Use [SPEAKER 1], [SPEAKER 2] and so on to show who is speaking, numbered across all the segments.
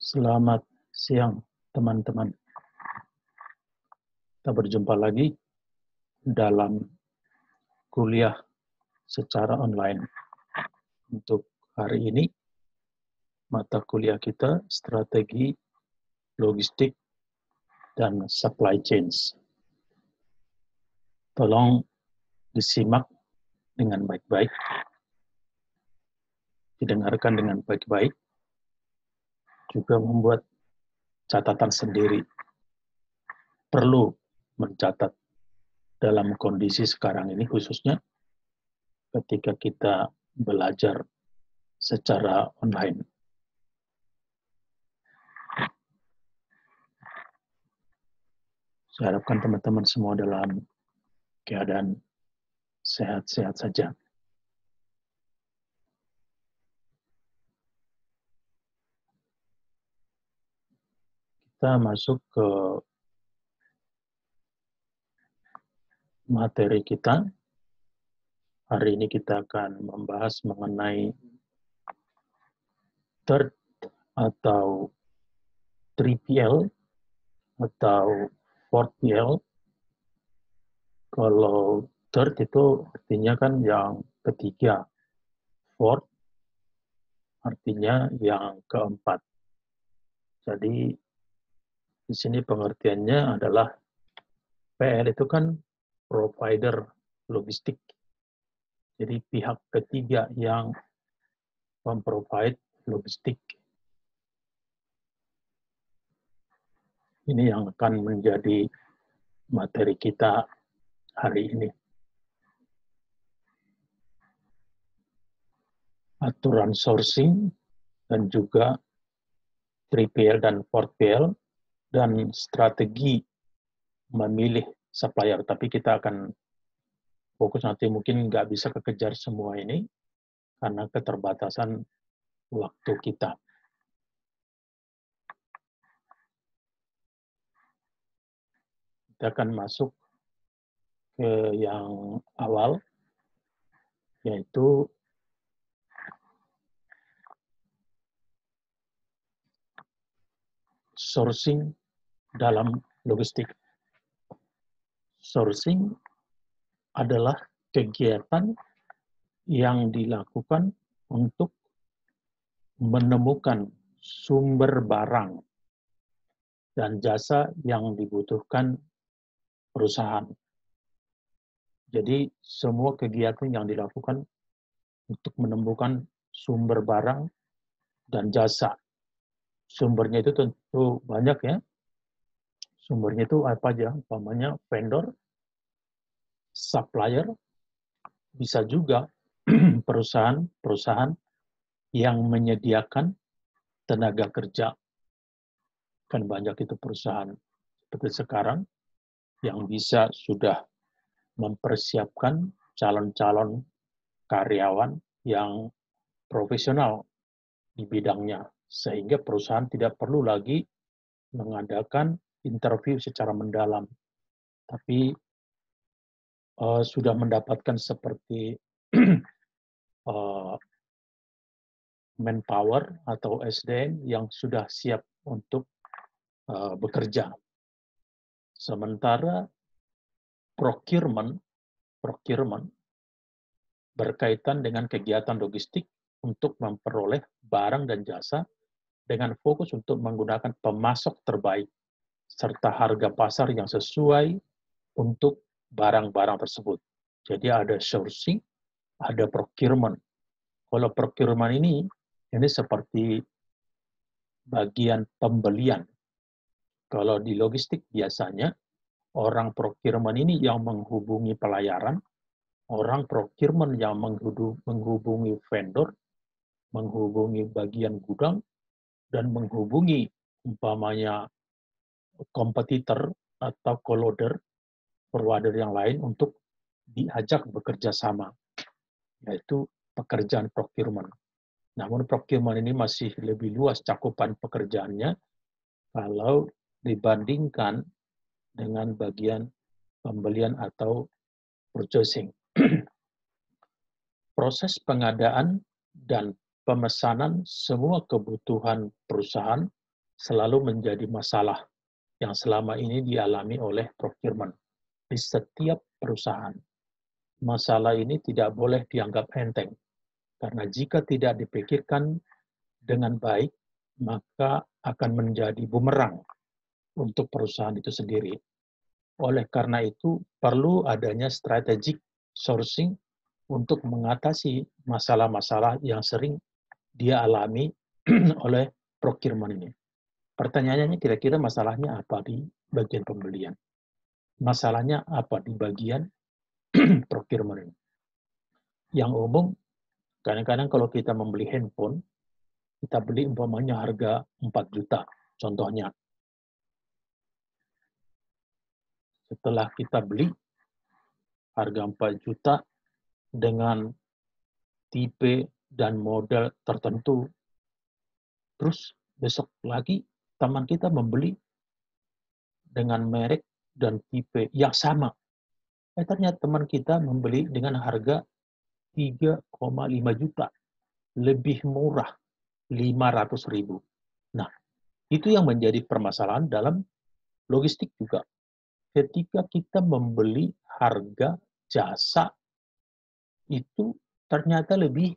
[SPEAKER 1] Selamat siang, teman-teman. Kita berjumpa lagi dalam kuliah secara online. Untuk hari ini, mata kuliah kita strategi logistik dan supply chains. Tolong disimak dengan baik-baik, didengarkan dengan baik-baik, juga membuat catatan sendiri. Perlu mencatat dalam kondisi sekarang ini, khususnya ketika kita belajar secara online. Saya harapkan teman-teman semua dalam keadaan sehat-sehat saja. Kita masuk ke materi kita. Hari ini kita akan membahas mengenai third atau 3PL atau 4PL. Kalau third itu artinya kan yang ketiga, fourth artinya yang keempat. Jadi di sini pengertiannya adalah PL itu kan provider logistik. Jadi pihak ketiga yang memprovide logistik. Ini yang akan menjadi materi kita hari ini. Aturan sourcing dan juga 3PL dan 4PL dan strategi memilih supplier. Tapi kita akan fokus nanti, mungkin nggak bisa kekejar semua ini karena keterbatasan waktu kita. Kita akan masuk ke yang awal, yaitu sourcing dalam logistik. Sourcing adalah kegiatan yang dilakukan untuk menemukan sumber barang dan jasa yang dibutuhkan perusahaan. Jadi semua kegiatan yang dilakukan untuk menemukan sumber barang dan jasa. Sumbernya itu tentu banyak ya. Sumbernya itu apa aja? Umpamanya vendor, supplier, bisa juga perusahaan-perusahaan yang menyediakan tenaga kerja. Kan banyak itu perusahaan seperti sekarang yang bisa sudah mempersiapkan calon-calon karyawan yang profesional di bidangnya, sehingga perusahaan tidak perlu lagi mengadakan interview secara mendalam, tapi sudah mendapatkan seperti manpower atau SDM yang sudah siap untuk bekerja. Sementara procurement berkaitan dengan kegiatan logistik untuk memperoleh barang dan jasa dengan fokus untuk menggunakan pemasok terbaik serta harga pasar yang sesuai untuk barang-barang tersebut. Jadi ada sourcing, ada procurement. Kalau procurement ini seperti bagian pembelian. Kalau di logistik biasanya orang procurement ini yang menghubungi pelayaran, orang procurement yang menghubungi vendor, menghubungi bagian gudang, dan menghubungi umpamanya kompetitor atau co-loader, provider yang lain untuk diajak bekerja sama, yaitu pekerjaan procurement. Namun procurement ini masih lebih luas cakupan pekerjaannya kalau dibandingkan dengan bagian pembelian atau purchasing. Proses pengadaan dan pemesanan semua kebutuhan perusahaan selalu menjadi masalah yang selama ini dialami oleh procurement di setiap perusahaan. Masalah ini tidak boleh dianggap enteng, karena jika tidak dipikirkan dengan baik, maka akan menjadi bumerang untuk perusahaan itu sendiri. Oleh karena itu, perlu adanya strategic sourcing untuk mengatasi masalah-masalah yang sering dia alami oleh procurement ini. Pertanyaannya kira-kira masalahnya apa di bagian pembelian? Masalahnya apa di bagian procurement ini? Yang umum, kadang-kadang kalau kita membeli handphone, kita beli umpamanya harga 4 juta, contohnya. Setelah kita beli harga 4 juta dengan tipe dan model tertentu, terus besok lagi teman kita membeli dengan merek dan tipe yang sama. Ternyata teman kita membeli dengan harga 3,5 juta, lebih murah, 500.000. Nah, itu yang menjadi permasalahan dalam logistik juga. Ketika kita membeli harga jasa itu ternyata lebih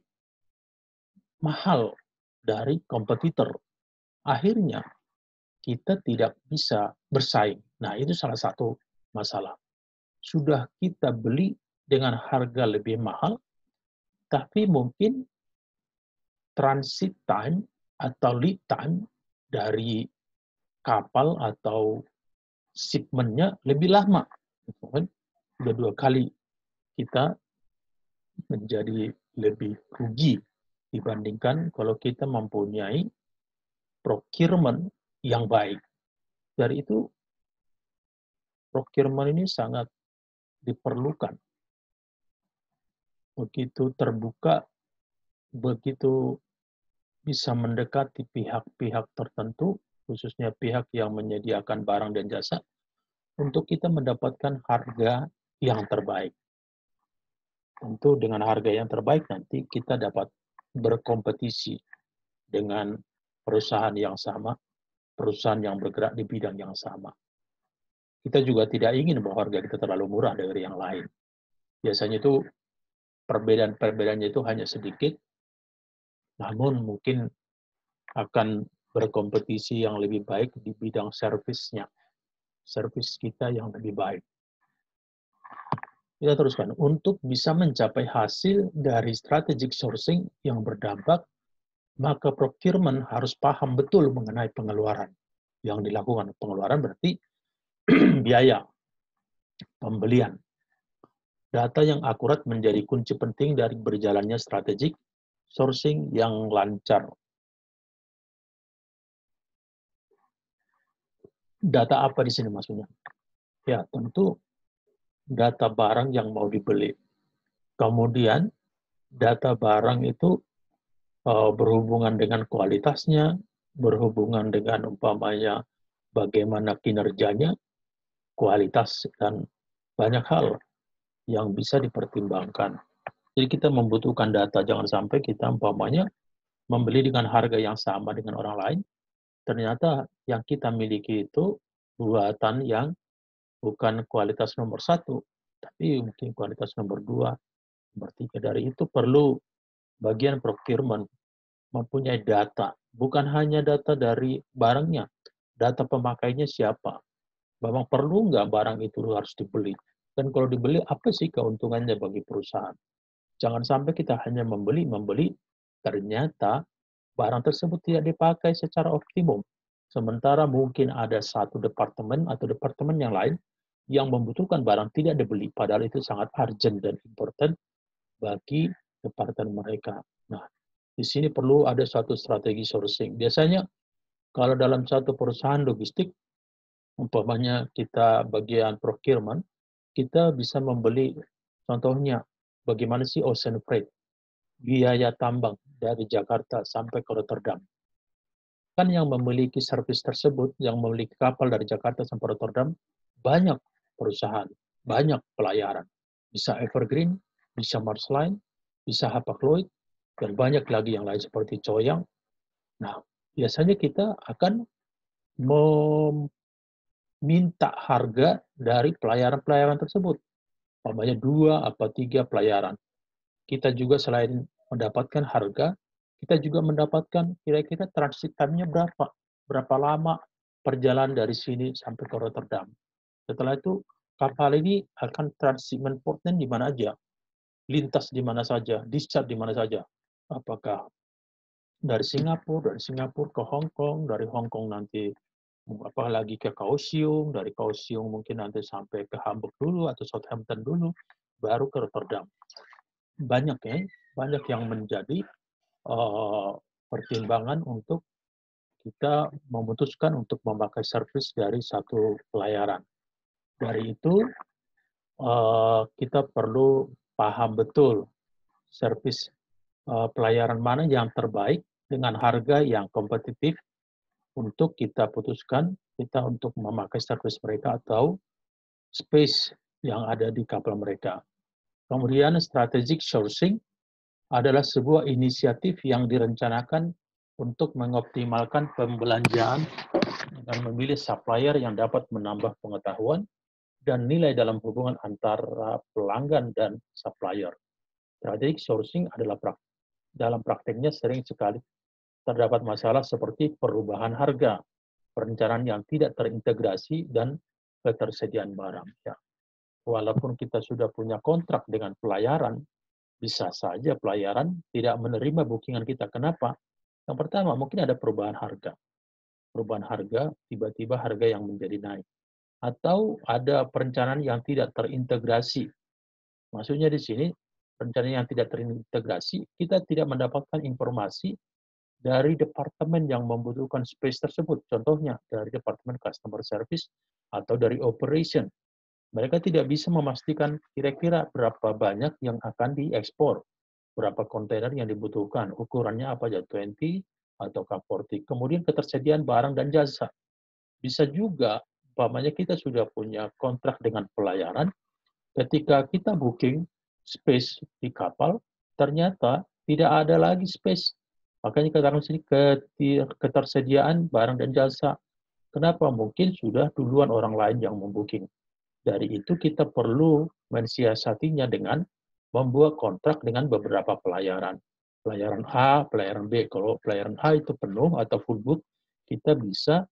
[SPEAKER 1] mahal dari kompetitor. Akhirnya kita tidak bisa bersaing. Nah, itu salah satu masalah. Sudah kita beli dengan harga lebih mahal, tapi mungkin transit time atau lead time dari kapal atau shipment-nya lebih lama. Sudah 2 kali kita menjadi lebih rugi dibandingkan kalau kita mempunyai procurement yang baik. Dari itu, procurement ini sangat diperlukan. Begitu terbuka, begitu bisa mendekati pihak-pihak tertentu, khususnya pihak yang menyediakan barang dan jasa, untuk kita mendapatkan harga yang terbaik. Tentu dengan harga yang terbaik nanti kita dapat berkompetisi dengan perusahaan yang sama, perusahaan yang bergerak di bidang yang sama. Kita juga tidak ingin bahwa harga kita terlalu murah dari yang lain. Biasanya itu perbedaan-perbedaannya itu hanya sedikit, namun mungkin akan berkompetisi yang lebih baik di bidang servisnya. Servis kita yang lebih baik. Kita teruskan. Untuk bisa mencapai hasil dari strategic sourcing yang berdampak, maka procurement harus paham betul mengenai pengeluaran yang dilakukan. Pengeluaran berarti biaya pembelian. Data yang akurat menjadi kunci penting dari berjalannya strategic sourcing yang lancar. Data apa di sini maksudnya? Ya, tentu data barang yang mau dibeli. Kemudian, data barang itu berhubungan dengan kualitasnya, berhubungan dengan umpamanya bagaimana kinerjanya, kualitas, dan banyak hal yang bisa dipertimbangkan. Jadi kita membutuhkan data, jangan sampai kita umpamanya membeli dengan harga yang sama dengan orang lain, ternyata yang kita miliki itu buatan yang bukan kualitas nomor 1, tapi mungkin kualitas nomor 2, nomor 3. Dari itu perlu bagian procurement mempunyai data, bukan hanya data dari barangnya, data pemakainya siapa. Memang perlu nggak barang itu harus dibeli? Dan kalau dibeli, apa sih keuntungannya bagi perusahaan? Jangan sampai kita hanya membeli, ternyata barang tersebut tidak dipakai secara optimum. Sementara mungkin ada satu departemen atau departemen yang lain yang membutuhkan barang tidak dibeli, padahal itu sangat urgent dan important bagi departemen mereka. Nah, di sini perlu ada suatu strategi sourcing. Biasanya kalau dalam satu perusahaan logistik, umpamanya kita bagian procurement, kita bisa membeli, contohnya, bagaimana sih ocean freight, biaya tambang dari Jakarta sampai ke Rotterdam. Kan yang memiliki servis tersebut, yang memiliki kapal dari Jakarta sampai Rotterdam, banyak perusahaan, banyak pelayaran. Bisa Evergreen, bisa Maersk, bisa Hapag-Lloyd, dan banyak lagi yang lain seperti Choyang. Nah, biasanya kita akan meminta harga dari pelayaran-pelayaran tersebut. Umpamanya 2 atau 3 pelayaran. Kita juga selain mendapatkan harga, kita juga mendapatkan kira-kira transit time-nya berapa, berapa lama perjalanan dari sini sampai ke Rotterdam. Setelah itu, kapal ini akan transshipment port-nya di mana aja, lintas di mana saja, discharge di mana saja. Apakah dari Singapura ke Hong Kong, dari Hong Kong nanti lagi ke Kaohsiung, dari Kaohsiung mungkin nanti sampai ke Hamburg dulu atau Southampton dulu, baru ke Rotterdam. Banyak ya, banyak yang menjadi pertimbangan untuk kita memutuskan untuk memakai servis dari satu pelayaran. Dari itu, kita perlu paham betul servis pelayaran mana yang terbaik dengan harga yang kompetitif untuk kita putuskan kita untuk memakai servis mereka atau space yang ada di kapal mereka. Kemudian strategic sourcing adalah sebuah inisiatif yang direncanakan untuk mengoptimalkan pembelanjaan dan memilih supplier yang dapat menambah pengetahuan dan nilai dalam hubungan antara pelanggan dan supplier. Strategic sourcing adalah dalam prakteknya sering sekali terdapat masalah seperti perubahan harga, perencanaan yang tidak terintegrasi, dan ketersediaan barang. Ya. Walaupun kita sudah punya kontrak dengan pelayaran, bisa saja pelayaran tidak menerima bookingan kita. Kenapa? Yang pertama, mungkin ada perubahan harga. Perubahan harga, tiba-tiba harga yang menjadi naik. Atau ada perencanaan yang tidak terintegrasi. Maksudnya di sini, perencanaan yang tidak terintegrasi, kita tidak mendapatkan informasi dari departemen yang membutuhkan space tersebut. Contohnya, dari departemen customer service atau dari operation. Mereka tidak bisa memastikan kira-kira berapa banyak yang akan diekspor, berapa kontainer yang dibutuhkan, ukurannya apa aja, 20 atau 40. Kemudian ketersediaan barang dan jasa. Bisa juga, umpamanya kita sudah punya kontrak dengan pelayaran, ketika kita booking space di kapal, ternyata tidak ada lagi space. Makanya katakan sini ketersediaan barang dan jasa. Kenapa? Mungkin sudah duluan orang lain yang membooking. Dari itu kita perlu mensiasatinya dengan membuat kontrak dengan beberapa pelayaran. Pelayaran A, pelayaran B. Kalau pelayaran A itu penuh atau full book, kita bisa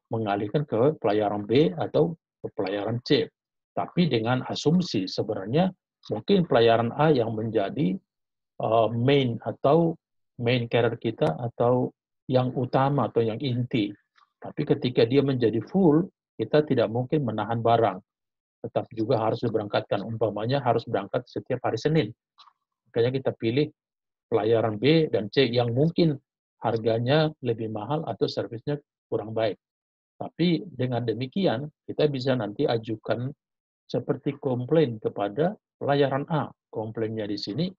[SPEAKER 1] mengalihkan ke pelayaran B atau ke pelayaran C. Tapi dengan asumsi sebenarnya mungkin pelayaran A yang menjadi main atau main carrier kita atau yang utama atau yang inti. Tapi ketika dia menjadi full, kita tidak mungkin menahan barang. Tetap juga harus diberangkatkan. Umpamanya harus berangkat setiap hari Senin. Makanya kita pilih pelayaran B dan C yang mungkin harganya lebih mahal atau servisnya kurang baik. Tapi dengan demikian, kita bisa nanti ajukan seperti komplain kepada pelayaran A. Komplainnya di sini,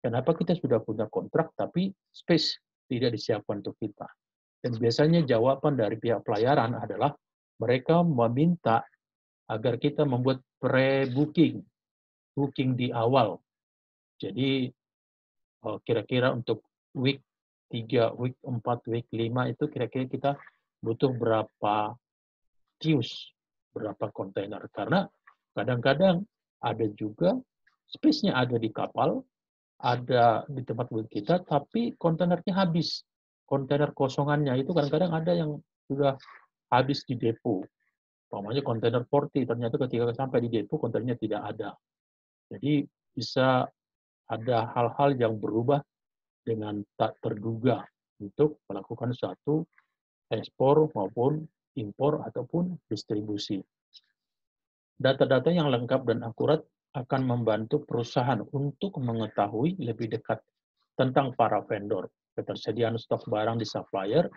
[SPEAKER 1] kenapa kita sudah punya kontrak tapi space tidak disiapkan untuk kita. Dan biasanya jawaban dari pihak pelayaran adalah mereka meminta agar kita membuat pre-booking, booking di awal. Jadi kira-kira untuk week 3, week 4, week 5 itu kira-kira kita butuh berapa kios, berapa kontainer. Karena kadang-kadang ada juga space-nya ada di kapal, ada di tempat booking kita, tapi kontainernya habis. Kontainer kosongannya itu kadang-kadang ada yang sudah habis di depo. Umpamanya kontainer 40, ternyata ketika sampai di depo, kontainernya tidak ada. Jadi bisa ada hal-hal yang berubah dengan tak terduga untuk melakukan suatu ekspor maupun impor ataupun distribusi. Data-data yang lengkap dan akurat akan membantu perusahaan untuk mengetahui lebih dekat tentang para vendor, ketersediaan stok barang di supplier,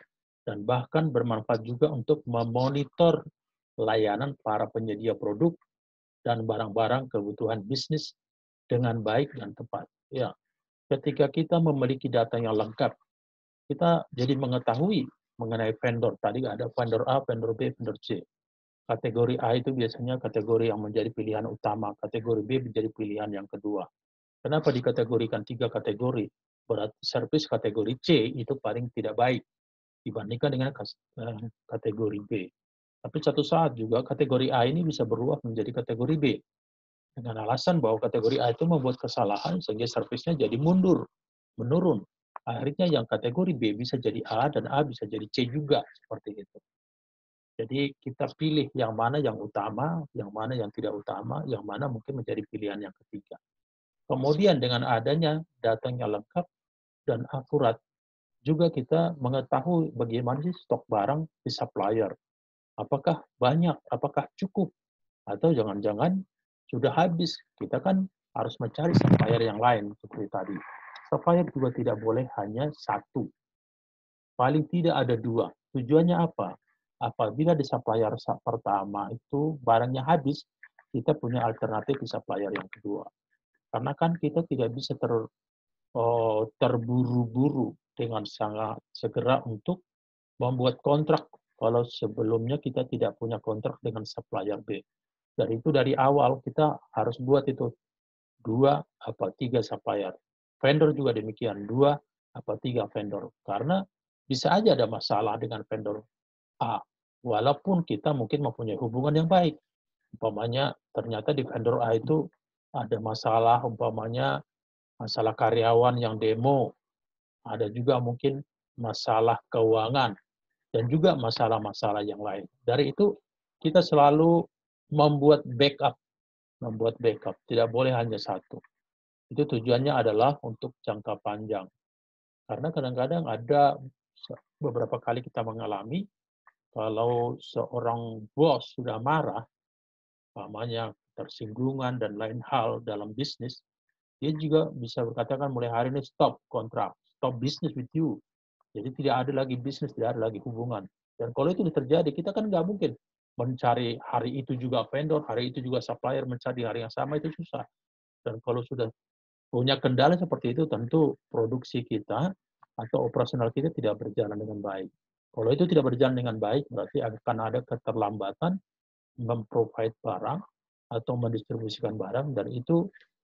[SPEAKER 1] dan bahkan bermanfaat juga untuk memonitor layanan para penyedia produk dan barang-barang kebutuhan bisnis dengan baik dan tepat. Ya, ketika kita memiliki data yang lengkap, kita jadi mengetahui mengenai vendor. Tadi ada vendor A, vendor B, vendor C. Kategori A itu biasanya kategori yang menjadi pilihan utama. Kategori B menjadi pilihan yang kedua. Kenapa dikategorikan 3 kategori? Berarti servis kategori C itu paling tidak baik. dibandingkan dengan kategori B. Tapi satu saat juga kategori A ini bisa berubah menjadi kategori B. Dengan alasan bahwa kategori A itu membuat kesalahan sehingga servisnya jadi menurun. Akhirnya yang kategori B bisa jadi A dan A bisa jadi C juga, seperti itu. Jadi kita pilih yang mana yang utama, yang mana yang tidak utama, yang mana mungkin menjadi pilihan yang ketiga. Kemudian dengan adanya datanya lengkap dan akurat, juga kita mengetahui bagaimana sih stok barang di supplier. Apakah banyak, apakah cukup, atau jangan-jangan sudah habis. Kita kan harus mencari supplier yang lain seperti tadi. Supplier juga tidak boleh hanya satu. Paling tidak ada dua. Tujuannya apa? Apabila di supplier pertama itu barangnya habis, kita punya alternatif di supplier yang kedua. Karena kan kita tidak bisa terburu-buru dengan sangat segera untuk membuat kontrak kalau sebelumnya kita tidak punya kontrak dengan supplier B. Dari itu dari awal kita harus buat itu 2 atau 3 supplier. Vendor juga demikian, 2 atau 3 vendor. Karena bisa aja ada masalah dengan vendor A, walaupun kita mungkin mempunyai hubungan yang baik. Umpamanya ternyata di vendor A itu ada masalah, umpamanya masalah karyawan yang demo, ada juga mungkin masalah keuangan, dan juga masalah-masalah yang lain. Dari itu kita selalu membuat backup, tidak boleh hanya satu. Itu tujuannya adalah untuk jangka panjang. Karena kadang-kadang ada beberapa kali kita mengalami, kalau seorang bos sudah marah, namanya tersinggungan dan lain hal dalam bisnis, dia juga bisa berkatakan mulai hari ini stop kontrak, stop business with you. Jadi tidak ada lagi bisnis, tidak ada lagi hubungan. Dan kalau itu terjadi, kita kan nggak mungkin mencari hari itu juga vendor, hari itu juga supplier, mencari hari yang sama itu susah. Dan kalau sudah punya kendala seperti itu, tentu produksi kita atau operasional kita tidak berjalan dengan baik. Kalau itu tidak berjalan dengan baik, berarti akan ada keterlambatan memprovide barang atau mendistribusikan barang, dan itu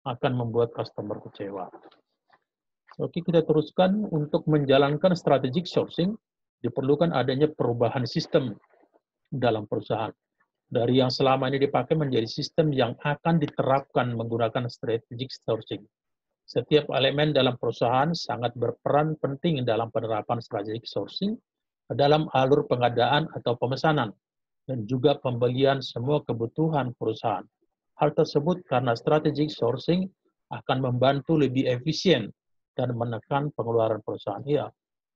[SPEAKER 1] akan membuat customer kecewa. Oke, kita teruskan. Untuk menjalankan strategic sourcing, diperlukan adanya perubahan sistem dalam perusahaan. Dari yang selama ini dipakai menjadi sistem yang akan diterapkan menggunakan strategic sourcing. Setiap elemen dalam perusahaan sangat berperan penting dalam penerapan strategic sourcing dalam alur pengadaan atau pemesanan dan juga pembelian semua kebutuhan perusahaan. Hal tersebut karena strategic sourcing akan membantu lebih efisien dan menekan pengeluaran perusahaan. Ya,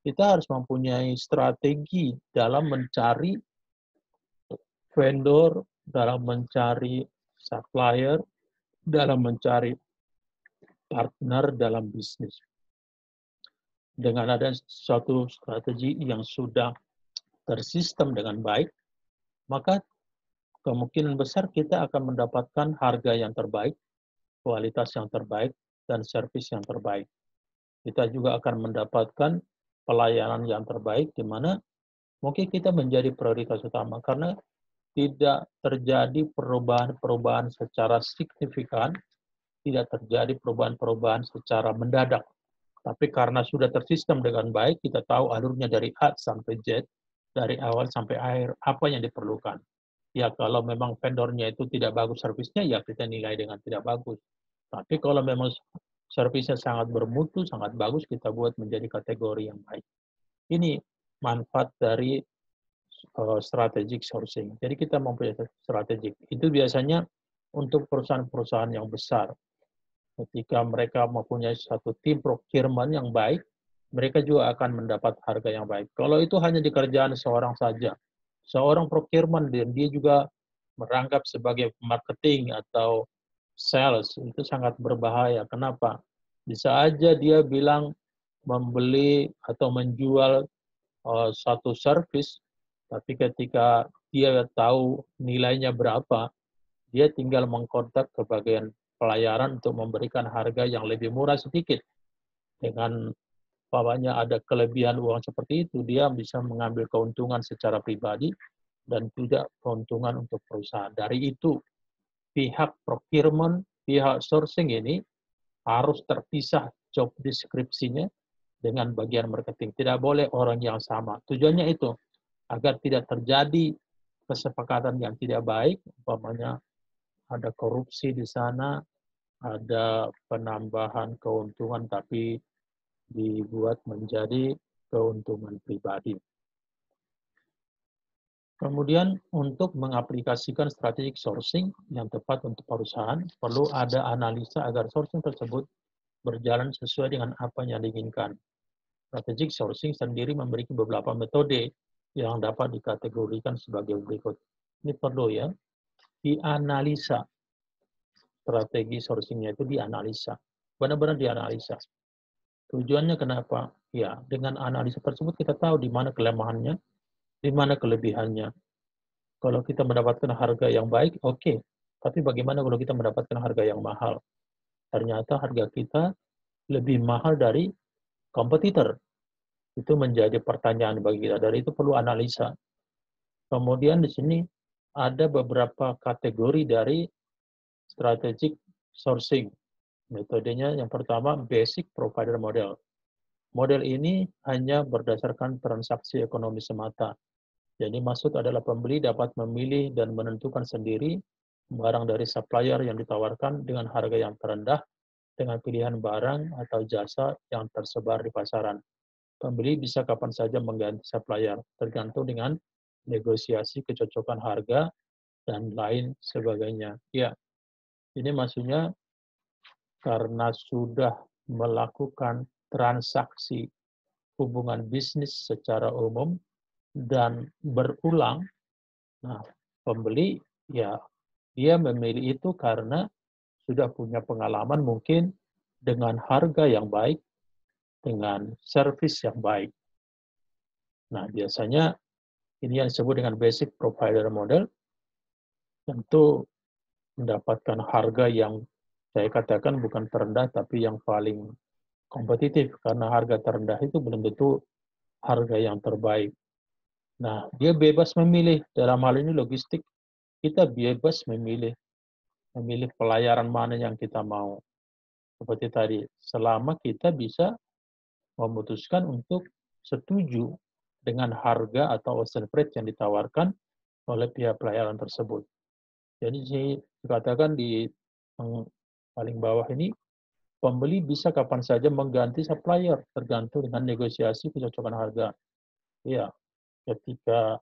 [SPEAKER 1] kita harus mempunyai strategi dalam mencari vendor, dalam mencari supplier, dalam mencari partner dalam bisnis. Dengan ada suatu strategi yang sudah tersistem dengan baik, maka kemungkinan besar kita akan mendapatkan harga yang terbaik, kualitas yang terbaik, dan servis yang terbaik. Kita juga akan mendapatkan pelayanan yang terbaik, di mana mungkin kita menjadi prioritas utama, karena tidak terjadi perubahan-perubahan secara signifikan, tidak terjadi perubahan-perubahan secara mendadak. Tapi karena sudah tersistem dengan baik, kita tahu alurnya dari A sampai Z, dari awal sampai akhir, apa yang diperlukan. Ya, kalau memang vendornya itu tidak bagus servisnya, ya kita nilai dengan tidak bagus. Tapi kalau memang servisnya sangat bermutu, sangat bagus, kita buat menjadi kategori yang baik. Ini manfaat dari strategic sourcing. Jadi kita mempunyai strategik. Itu biasanya untuk perusahaan-perusahaan yang besar. Ketika mereka mempunyai satu tim procurement yang baik, mereka juga akan mendapat harga yang baik. Kalau itu hanya dikerjakan seorang saja, seorang procurement, dan dia juga merangkap sebagai marketing atau sales, itu sangat berbahaya. Kenapa? Bisa aja dia bilang membeli atau menjual satu service, tapi ketika dia tahu nilainya berapa, dia tinggal mengkontak ke bagian pelayaran untuk memberikan harga yang lebih murah sedikit. Dengan bawahnya ada kelebihan uang seperti itu, dia bisa mengambil keuntungan secara pribadi dan tidak keuntungan untuk perusahaan. Dari itu, pihak procurement, pihak sourcing ini harus terpisah job deskripsinya dengan bagian marketing. Tidak boleh orang yang sama. Tujuannya itu, agar tidak terjadi kesepakatan yang tidak baik, umpamanya ada korupsi di sana, ada penambahan keuntungan tapi dibuat menjadi keuntungan pribadi. Kemudian untuk mengaplikasikan strategic sourcing yang tepat untuk perusahaan, perlu ada analisa agar sourcing tersebut berjalan sesuai dengan apa yang diinginkan. Strategic sourcing sendiri memiliki beberapa metode yang dapat dikategorikan sebagai berikut. Ini perlu ya, dianalisa. Strategi sourcing-nya itu dianalisa. Benar-benar dianalisa. Tujuannya kenapa? Ya, dengan analisa tersebut kita tahu di mana kelemahannya, di mana kelebihannya. Kalau kita mendapatkan harga yang baik, oke. Tapi bagaimana kalau kita mendapatkan harga yang mahal? Ternyata harga kita lebih mahal dari kompetitor. Itu menjadi pertanyaan bagi kita. Dari itu perlu analisa. Kemudian di sini ada beberapa kategori dari strategic sourcing. Metodenya yang pertama, basic provider model. Model ini hanya berdasarkan transaksi ekonomi semata. Jadi maksud adalah pembeli dapat memilih dan menentukan sendiri barang dari supplier yang ditawarkan dengan harga yang terendah dengan pilihan barang atau jasa yang tersebar di pasaran. Pembeli bisa kapan saja mengganti supplier, tergantung dengan negosiasi kecocokan harga dan lain sebagainya. Ya, ini maksudnya karena sudah melakukan transaksi hubungan bisnis secara umum dan berulang, nah pembeli ya dia memilih itu karena sudah punya pengalaman mungkin dengan harga yang baik, dengan servis yang baik. Nah biasanya ini yang disebut dengan basic provider model, tentu mendapatkan harga yang saya katakan bukan terendah tapi yang paling kompetitif, karena harga terendah itu belum tentu harga yang terbaik. Nah, dia bebas memilih, dalam hal ini logistik, kita bebas memilih pelayaran mana yang kita mau. Seperti tadi, selama kita bisa memutuskan untuk setuju dengan harga atau ocean freight yang ditawarkan oleh pihak pelayaran tersebut. Jadi saya dikatakan di yang paling bawah ini, pembeli bisa kapan saja mengganti supplier, tergantung dengan negosiasi kecocokan harga. Ya, ketika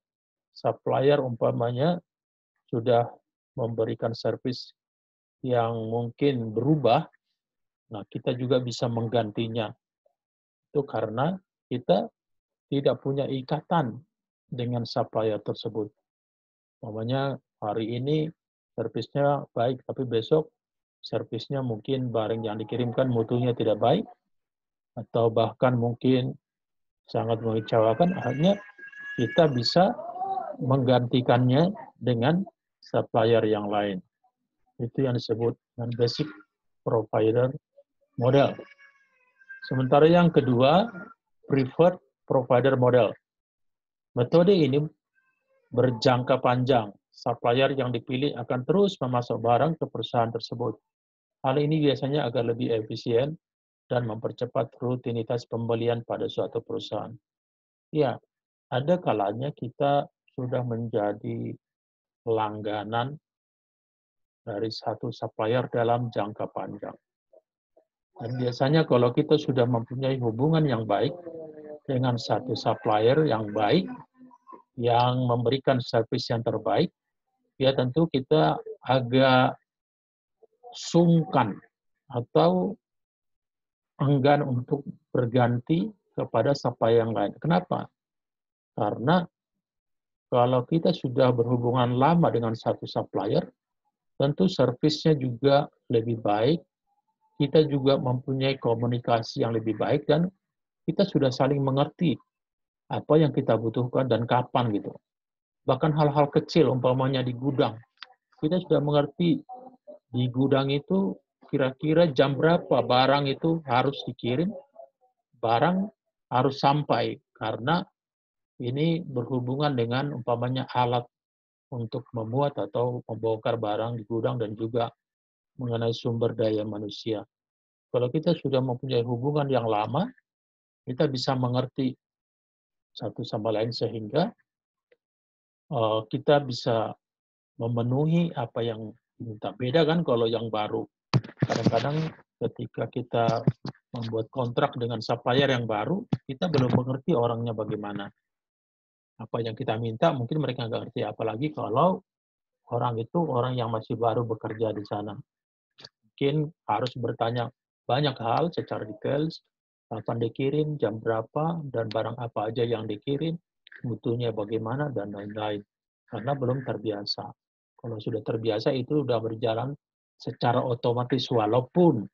[SPEAKER 1] supplier umpamanya sudah memberikan servis yang mungkin berubah, nah kita juga bisa menggantinya. Itu karena kita tidak punya ikatan dengan supplier tersebut. Umpamanya hari ini servisnya baik, tapi besok servisnya mungkin barang yang dikirimkan mutunya tidak baik, atau bahkan mungkin sangat mengecewakan, akhirnya kita bisa menggantikannya dengan supplier yang lain. Itu yang disebut dengan basic provider model. Sementara yang kedua, preferred provider model. Metode ini berjangka panjang. Supplier yang dipilih akan terus memasok barang ke perusahaan tersebut. Hal ini biasanya agar lebih efisien dan mempercepat rutinitas pembelian pada suatu perusahaan. Ya, ada kalanya kita sudah menjadi langganan dari satu supplier dalam jangka panjang. Dan biasanya kalau kita sudah mempunyai hubungan yang baik dengan satu supplier yang baik, yang memberikan servis yang terbaik, ya tentu kita agak sungkan atau enggan untuk berganti kepada supplier yang lain. Kenapa? Karena kalau kita sudah berhubungan lama dengan satu supplier, tentu servisnya juga lebih baik, kita juga mempunyai komunikasi yang lebih baik, dan kita sudah saling mengerti apa yang kita butuhkan dan kapan gitu. Bahkan hal-hal kecil, umpamanya di gudang, kita sudah mengerti di gudang itu kira-kira jam berapa barang itu harus dikirim, barang harus sampai, karena ini berhubungan dengan umpamanya alat untuk memuat atau membongkar barang di gudang dan juga mengenai sumber daya manusia. Kalau kita sudah mempunyai hubungan yang lama, kita bisa mengerti satu sama lain sehingga kita bisa memenuhi apa yang diminta. Beda kan kalau yang baru. Kadang-kadang ketika kita membuat kontrak dengan supplier yang baru, kita belum mengerti orangnya bagaimana. Apa yang kita minta mungkin mereka nggak ngerti. Apalagi kalau orang itu orang yang masih baru bekerja di sana. Mungkin harus bertanya banyak hal secara details, kapan dikirim, jam berapa, dan barang apa aja yang dikirim, mutunya bagaimana, dan lain-lain. Karena belum terbiasa. Kalau sudah terbiasa itu sudah berjalan secara otomatis, walaupun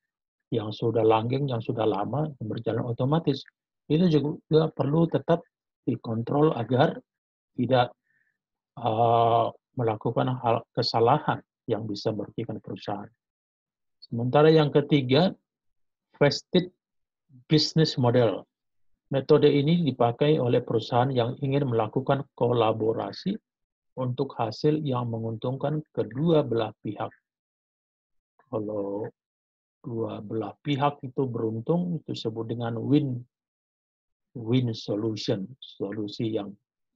[SPEAKER 1] yang sudah langgeng, yang sudah lama, berjalan otomatis. Itu juga perlu tetap dikontrol agar tidak melakukan hal kesalahan yang bisa merugikan perusahaan. Sementara yang ketiga, vested business model. Metode ini dipakai oleh perusahaan yang ingin melakukan kolaborasi untuk hasil yang menguntungkan kedua belah pihak. Kalau dua belah pihak itu beruntung, itu disebut dengan win-win solution, solusi yang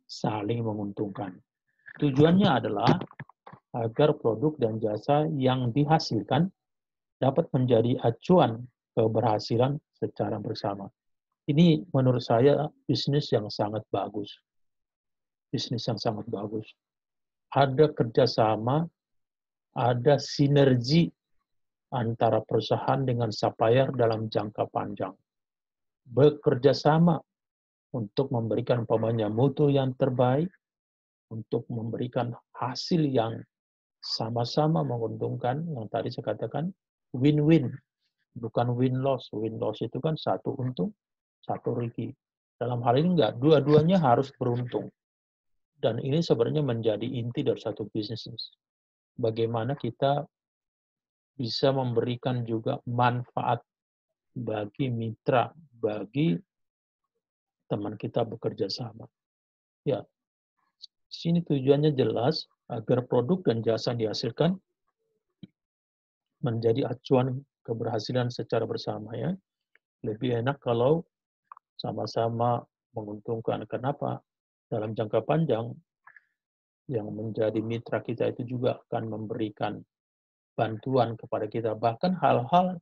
[SPEAKER 1] saling menguntungkan. Tujuannya adalah agar produk dan jasa yang dihasilkan dapat menjadi acuan keberhasilan secara bersama. Ini menurut saya bisnis yang sangat bagus. Bisnis yang sangat bagus. Ada kerjasama, ada sinergi antara perusahaan dengan supplier dalam jangka panjang. Bekerja sama untuk memberikan mutu yang terbaik, untuk memberikan hasil yang sama-sama menguntungkan, yang tadi saya katakan win-win, bukan win-loss. Win-loss itu kan satu untung, satu rugi. Dalam hal ini enggak, dua-duanya harus beruntung. Dan ini sebenarnya menjadi inti dari satu bisnis. Bagaimana kita bisa memberikan juga manfaat bagi mitra, bagi teman kita bekerja sama. Ya, sini tujuannya jelas agar produk dan jasa yang dihasilkan menjadi acuan keberhasilan secara bersama ya. Lebih enak kalau sama-sama menguntungkan. Kenapa? Dalam jangka panjang yang menjadi mitra kita itu juga akan memberikan bantuan kepada kita. Bahkan hal-hal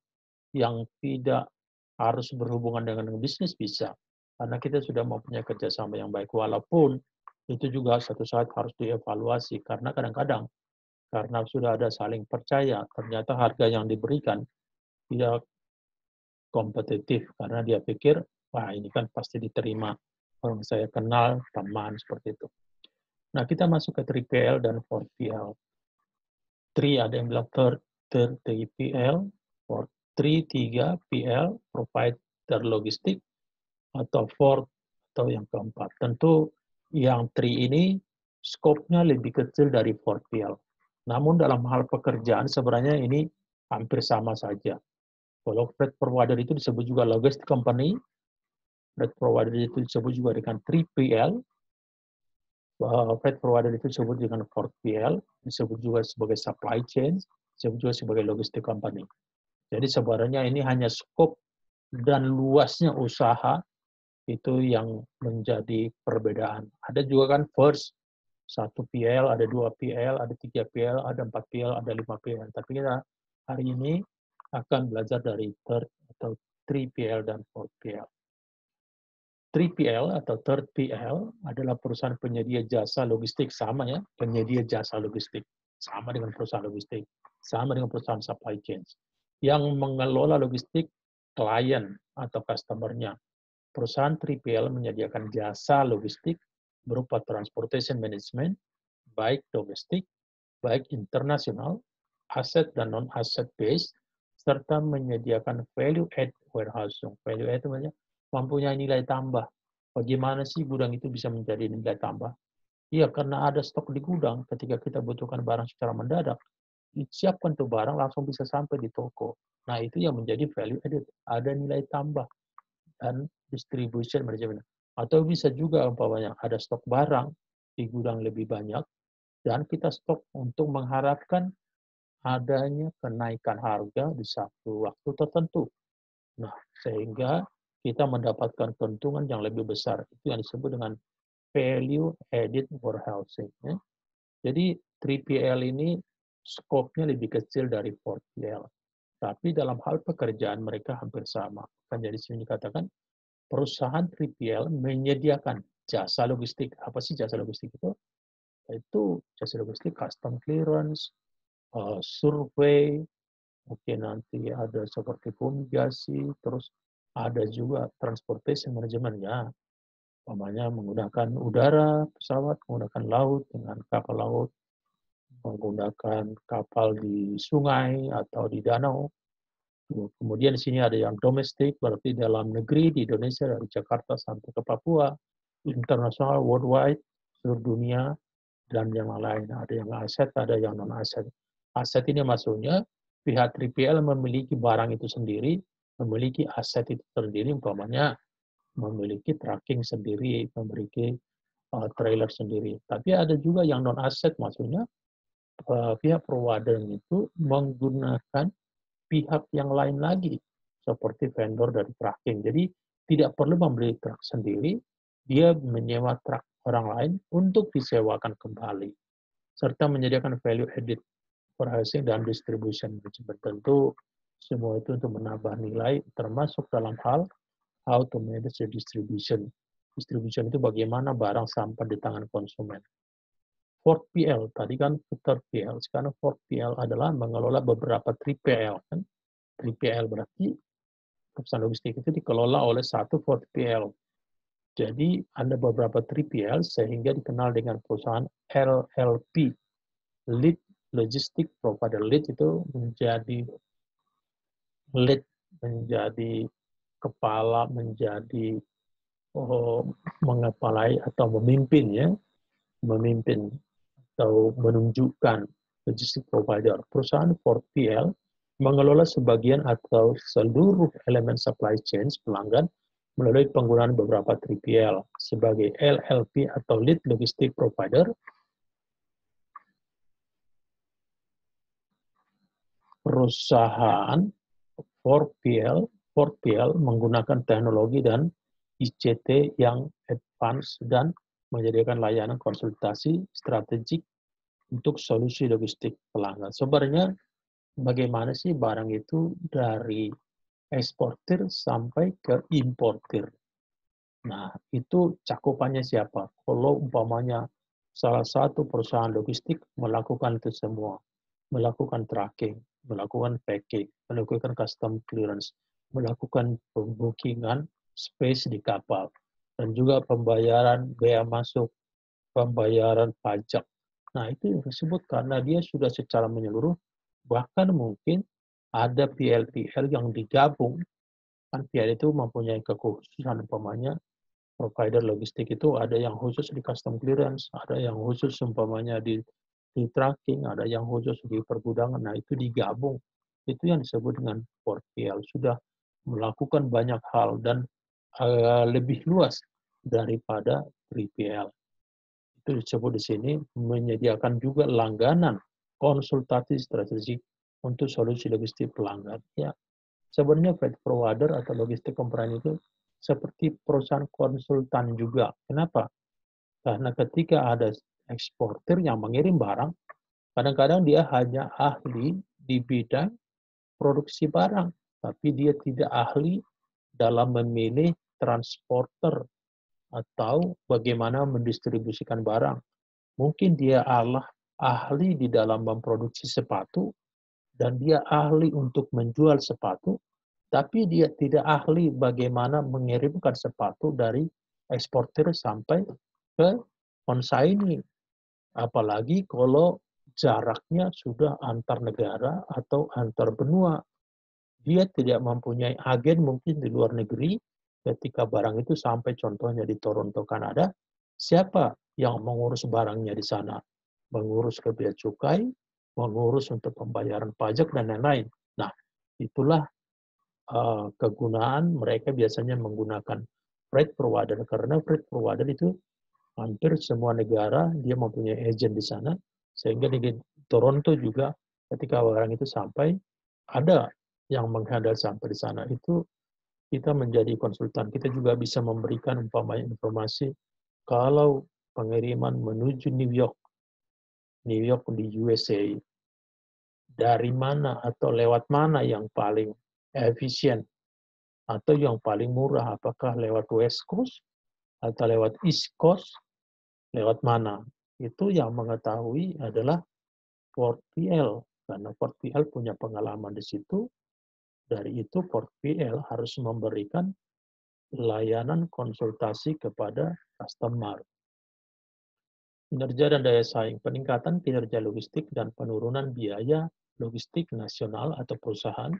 [SPEAKER 1] yang tidak harus berhubungan dengan bisnis bisa. Karena kita sudah mempunyai kerjasama yang baik. Walaupun itu juga satu saat harus dievaluasi. Karena kadang-kadang, karena sudah ada saling percaya, ternyata harga yang diberikan tidak kompetitif. Karena dia pikir, wah ini kan pasti diterima. Orang saya kenal, teman, seperti itu. Nah, kita masuk ke 3PL dan 4PL. 3 ada yang bilang 3PL, 3PL, provider logistik, atau 4 atau yang keempat. Tentu yang 3 ini skopnya lebih kecil dari 4PL. Namun dalam hal pekerjaan sebenarnya ini hampir sama saja. Kalau freight provider itu disebut juga logistic company, freight provider itu disebut juga dengan 3PL, freight provider itu disebut dengan 4PL, disebut juga sebagai supply chain, disebut juga sebagai logistic company. Jadi sebenarnya ini hanya skop dan luasnya usaha itu yang menjadi perbedaan. Ada juga kan first, 1PL, ada 2PL, ada 3PL, ada 4PL, ada 5PL. Tapi kita hari ini akan belajar dari third atau 3PL dan 4PL. 3PL atau third PL adalah perusahaan penyedia jasa logistik, sama ya, penyedia jasa logistik, sama dengan perusahaan logistik, sama dengan perusahaan supply chain, yang mengelola logistik klien atau customer-nya. Perusahaan 3PL menyediakan jasa logistik berupa transportation management, baik domestik, baik internasional, aset dan non-aset based, serta menyediakan value add warehousing. Value add itu mempunyai nilai tambah. Bagaimana sih gudang itu bisa menjadi nilai tambah? Iya, karena ada stok di gudang. Ketika kita butuhkan barang secara mendadak, disiapkan tuh barang langsung bisa sampai di toko. Nah, itu yang menjadi value added. Ada nilai tambah dan distribution management. Atau bisa juga umpamanya ada stok barang di gudang lebih banyak dan kita stok untuk mengharapkan adanya kenaikan harga di satu waktu tertentu. Nah, sehingga kita mendapatkan keuntungan yang lebih besar. Itu yang disebut dengan value added warehousing. Ya. Jadi 3PL ini skopnya lebih kecil dari 4PL. Tapi dalam hal pekerjaan mereka hampir sama. Kan jadi sini dikatakan perusahaan 3PL menyediakan jasa logistik. Apa sih jasa logistik itu? Itu jasa logistik custom clearance, survei, mungkin nanti ada seperti fumigasi, terus ada juga transportation management ya, umpamanya menggunakan udara, pesawat, menggunakan laut dengan kapal laut, menggunakan kapal di sungai atau di danau. Kemudian di sini ada yang domestik, berarti dalam negeri di Indonesia dari Jakarta sampai ke Papua, internasional, worldwide, seluruh dunia, dan yang lain. Ada yang aset, ada yang non-aset. Aset ini maksudnya pihak 3PL memiliki barang itu sendiri, memiliki aset itu sendiri, umpamanya memiliki tracking sendiri, memiliki trailer sendiri. Tapi ada juga yang non-aset, maksudnya pihak provider itu menggunakan pihak yang lain lagi, seperti vendor dari tracking. Jadi tidak perlu membeli truk sendiri, dia menyewa truk orang lain untuk disewakan kembali, serta menyediakan value added warehousing dan distribution management. Tentu semua itu untuk menambah nilai, termasuk dalam hal how to manage the distribution. Distribution itu bagaimana barang sampai di tangan konsumen. 4PL, tadi kan 3PL, sekarang 4PL adalah mengelola beberapa 3PL. Kan? 3PL berarti perusahaan logistik itu dikelola oleh satu 4PL. Jadi ada beberapa 3PL sehingga dikenal dengan perusahaan LLP, Lead Logistic Provider. Lead itu menjadi kepala, menjadi mengepalai atau memimpin ya, memimpin atau menunjukkan logistic provider. Perusahaan 4PL mengelola sebagian atau seluruh elemen supply chain pelanggan melalui penggunaan beberapa 3PL. Sebagai LLP atau Lead Logistic Provider, perusahaan 4PL menggunakan teknologi dan ICT yang advance dan menyediakan layanan konsultasi strategik untuk solusi logistik pelanggan. Sebenarnya bagaimana sih barang itu dari eksportir sampai ke importir. Nah, itu cakupannya siapa? Kalau umpamanya salah satu perusahaan logistik melakukan itu semua, melakukan tracking, melakukan packing, melakukan custom clearance, melakukan pembookingan space di kapal, dan juga pembayaran bea masuk, pembayaran pajak. Nah, itu disebut karena dia sudah secara menyeluruh, bahkan mungkin ada PL-PL yang digabung. Kan PL itu mempunyai kekhususan, umpamanya provider logistik itu ada yang khusus di custom clearance, ada yang khusus umpamanya di tracking, ada yang khusus di pergudangan. Nah, itu digabung. Itu yang disebut dengan 4PL. Sudah melakukan banyak hal dan lebih luas daripada 3PL. Itu disebut di sini menyediakan juga langganan konsultasi strategik untuk solusi logistik pelanggan. Ya, sebenarnya freight provider atau logistik komponen itu seperti perusahaan konsultan juga. Kenapa? Karena ketika ada eksportir yang mengirim barang, kadang-kadang dia hanya ahli di bidang produksi barang, tapi dia tidak ahli dalam memilih transporter atau bagaimana mendistribusikan barang. Mungkin dia ahli di dalam memproduksi sepatu, dan dia ahli untuk menjual sepatu, tapi dia tidak ahli bagaimana mengirimkan sepatu dari eksportir sampai ke consignee. Apalagi kalau jaraknya sudah antar negara atau antar benua. Dia tidak mempunyai agen mungkin di luar negeri, ketika barang itu sampai contohnya di Toronto, Kanada, siapa yang mengurus barangnya di sana? Mengurus ke bea cukai, mengurus untuk pembayaran pajak, dan lain-lain. Nah, itulah kegunaan mereka biasanya menggunakan freight provider, karena freight provider itu hampir semua negara dia mempunyai agent di sana, sehingga di Toronto juga ketika barang itu sampai ada yang menghandle sampai di sana. Itu kita menjadi konsultan, kita juga bisa memberikan umpamanya informasi kalau pengiriman menuju New York di USA, dari mana atau lewat mana yang paling efisien atau yang paling murah, apakah lewat West Coast atau lewat East Coast, lewat mana. Itu yang mengetahui adalah 4PL, karena 4PL punya pengalaman di situ. Dari itu 4PL harus memberikan layanan konsultasi kepada customer. Kinerja dan daya saing, peningkatan kinerja logistik dan penurunan biaya logistik nasional atau perusahaan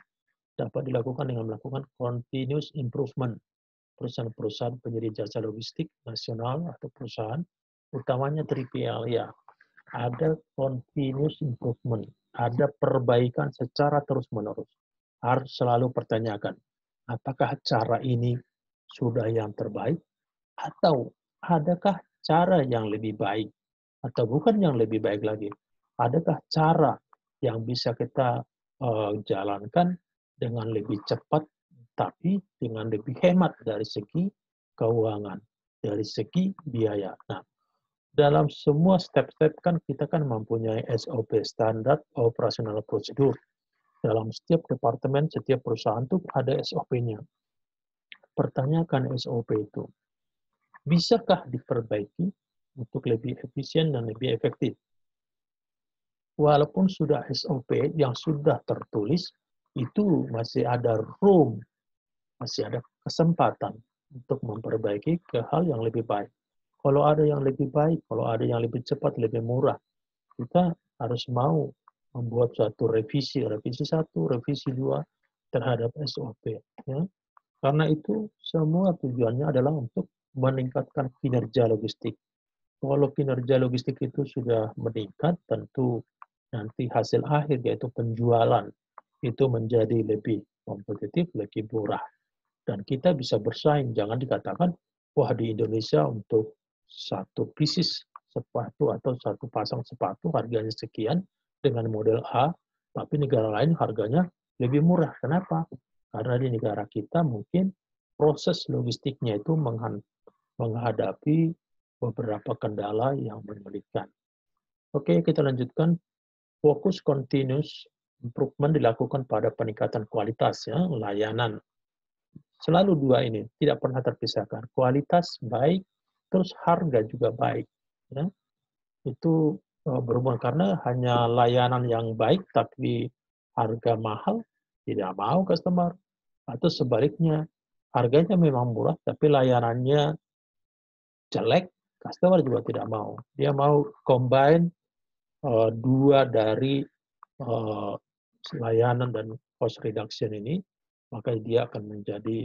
[SPEAKER 1] dapat dilakukan dengan melakukan continuous improvement. Perusahaan-perusahaan penyedia jasa logistik nasional atau perusahaan, utamanya 3PL, ya, ada continuous improvement, ada perbaikan secara terus-menerus. Harus selalu pertanyakan, apakah cara ini sudah yang terbaik, atau adakah cara yang lebih baik, atau bukan yang lebih baik lagi. Adakah cara yang bisa kita jalankan dengan lebih cepat, tapi dengan lebih hemat dari segi keuangan, dari segi biaya. Nah, dalam semua step-step kan kita kan mempunyai SOP, standar operasional prosedur. Dalam setiap departemen, setiap perusahaan itu ada SOP-nya. Pertanyakan SOP itu, bisakah diperbaiki untuk lebih efisien dan lebih efektif? Walaupun sudah SOP yang sudah tertulis, itu masih ada room, masih ada kesempatan untuk memperbaiki ke hal yang lebih baik. Kalau ada yang lebih baik, kalau ada yang lebih cepat, lebih murah, kita harus mau membuat suatu revisi 1, revisi 2 terhadap SOP. Ya. Karena itu semua tujuannya adalah untuk meningkatkan kinerja logistik. Kalau kinerja logistik itu sudah meningkat, tentu nanti hasil akhir yaitu penjualan itu menjadi lebih kompetitif, lebih murah. Dan kita bisa bersaing. Jangan dikatakan, wah di Indonesia untuk satu pieces sepatu atau satu pasang sepatu harganya sekian dengan model A, tapi negara lain harganya lebih murah. Kenapa? Karena di negara kita mungkin proses logistiknya itu menghadapi beberapa kendala yang menyulitkan. Oke, kita lanjutkan. Fokus continuous improvement dilakukan pada peningkatan kualitas, ya, layanan. Selalu dua ini, tidak pernah terpisahkan. Kualitas baik, terus harga juga baik. Ya. Itu berhubungan, karena hanya layanan yang baik tapi harga mahal, tidak mau customer. Atau sebaliknya, harganya memang murah tapi layanannya jelek, customer juga tidak mau. Dia mau combine dua dari layanan dan cost reduction ini, maka dia akan menjadi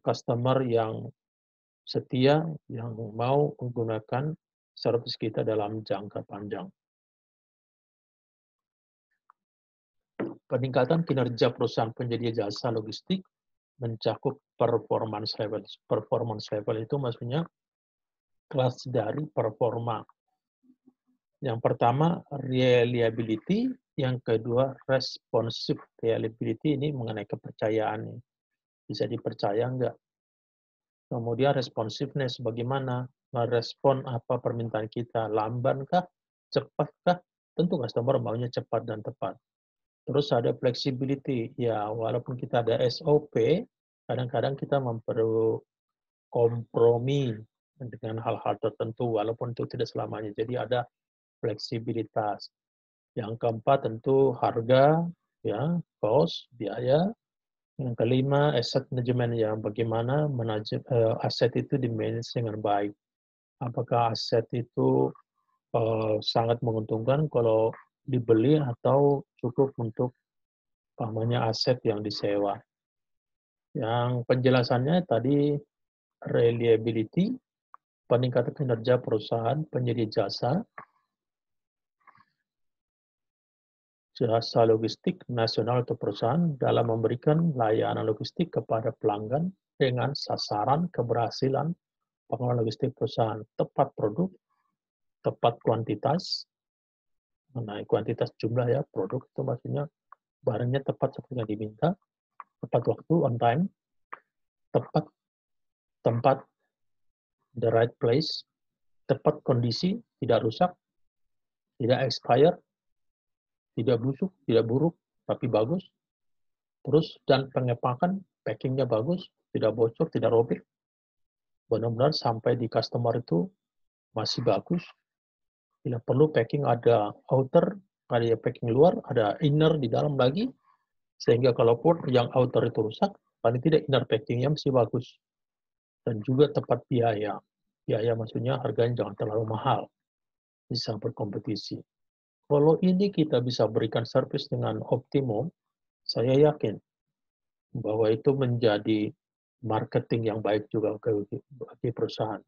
[SPEAKER 1] customer yang setia, yang mau menggunakan service kita dalam jangka panjang. Peningkatan kinerja perusahaan penyedia jasa logistik mencakup performance level. Performance level itu maksudnya kelas dari performa. Yang pertama, reliability. Yang kedua, responsive reliability. Ini mengenai kepercayaan. Bisa dipercaya enggak? Kemudian responsiveness, bagaimana merespon apa permintaan kita. Lambankah? Cepatkah? Tentu customer maunya cepat dan tepat. Terus ada flexibility. Ya, walaupun kita ada SOP, kadang-kadang kita perlu kompromi dengan hal-hal tertentu, walaupun itu tidak selamanya. Jadi ada fleksibilitas. Yang keempat tentu harga, ya, cost, biaya. Yang kelima asset management, ya, bagaimana aset itu dimanage dengan baik. Apakah aset itu sangat menguntungkan kalau dibeli atau cukup untuk umpamanya aset yang disewa. Yang penjelasannya tadi reliability, peningkatan kinerja perusahaan penyedia jasa logistik nasional atau perusahaan dalam memberikan layanan logistik kepada pelanggan dengan sasaran keberhasilan pengelolaan logistik perusahaan. Tepat produk, tepat kuantitas, mengenai kuantitas jumlah, ya, produk itu maksudnya barangnya tepat seperti yang diminta, tepat waktu, on time, tepat tempat, the right place, tepat kondisi, tidak rusak, tidak expire, tidak busuk, tidak buruk, tapi bagus. Terus dan pengepakan, packingnya bagus, tidak bocor, tidak robek. Benar-benar sampai di customer itu masih bagus. Tidak perlu packing ada outer, ada packing luar, ada inner di dalam lagi. Sehingga kalaupun yang outer itu rusak, paling tidak inner packingnya masih bagus. Dan juga tepat biaya. Biaya maksudnya harganya jangan terlalu mahal. Bisa berkompetisi. Kalau ini kita bisa berikan service dengan optimum, saya yakin bahwa itu menjadi marketing yang baik juga bagi perusahaan.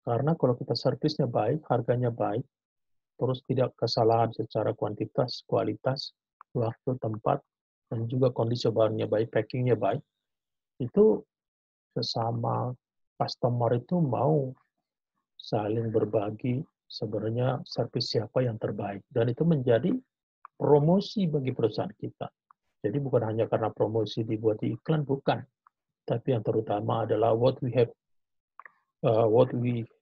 [SPEAKER 1] Karena kalau kita servisnya baik, harganya baik, terus tidak kesalahan secara kuantitas, kualitas, waktu, tempat, dan juga kondisi barangnya baik, packingnya baik, itu sesama customer itu mau saling berbagi sebenarnya servis siapa yang terbaik. Dan itu menjadi promosi bagi perusahaan kita. Jadi bukan hanya karena promosi dibuat di iklan, bukan. Tapi yang terutama adalah what we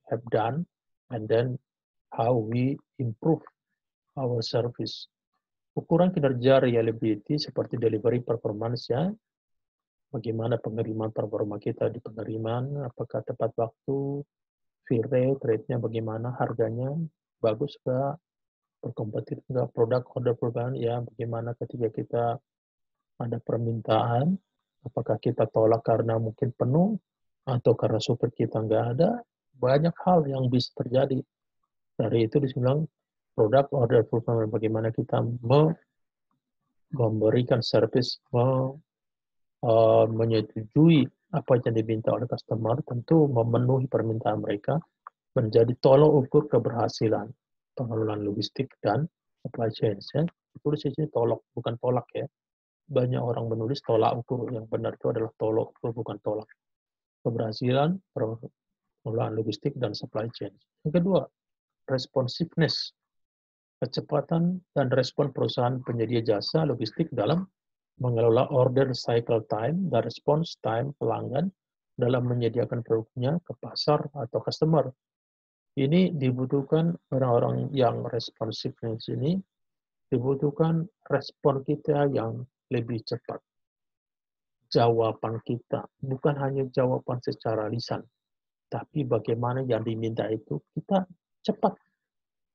[SPEAKER 1] have done, and then how we improve our service. Ukuran kinerja reliability seperti delivery performance ya, bagaimana pengiriman performa kita di pengiriman, apakah tepat waktu, fill rate-nya bagaimana, harganya bagus nggak, berkompetitif nggak, produk order perubahan ya, bagaimana ketika kita ada permintaan, apakah kita tolak karena mungkin penuh, atau karena supir kita nggak ada, banyak hal yang bisa terjadi. Dari itu dibilang produk order fulfillment, bagaimana kita memberikan service, menyetujui apa yang diminta oleh customer, tentu memenuhi permintaan mereka, menjadi tolok ukur keberhasilan pengelolaan logistik dan supply chain. Ya. Ditulis di sini tolok, bukan tolak ya. Banyak orang menulis tolak ukur, yang benar itu adalah tolok ukur, bukan tolak. Keberhasilan pengelolaan logistik dan supply chain. Yang kedua, responsiveness, kecepatan dan respon perusahaan penyedia jasa logistik dalam mengelola order cycle time dan response time pelanggan dalam menyediakan produknya ke pasar atau customer. Ini dibutuhkan orang-orang yang responsiveness ini, dibutuhkan respon kita yang lebih cepat. Jawaban kita, bukan hanya jawaban secara lisan, tapi bagaimana yang diminta itu kita cepat.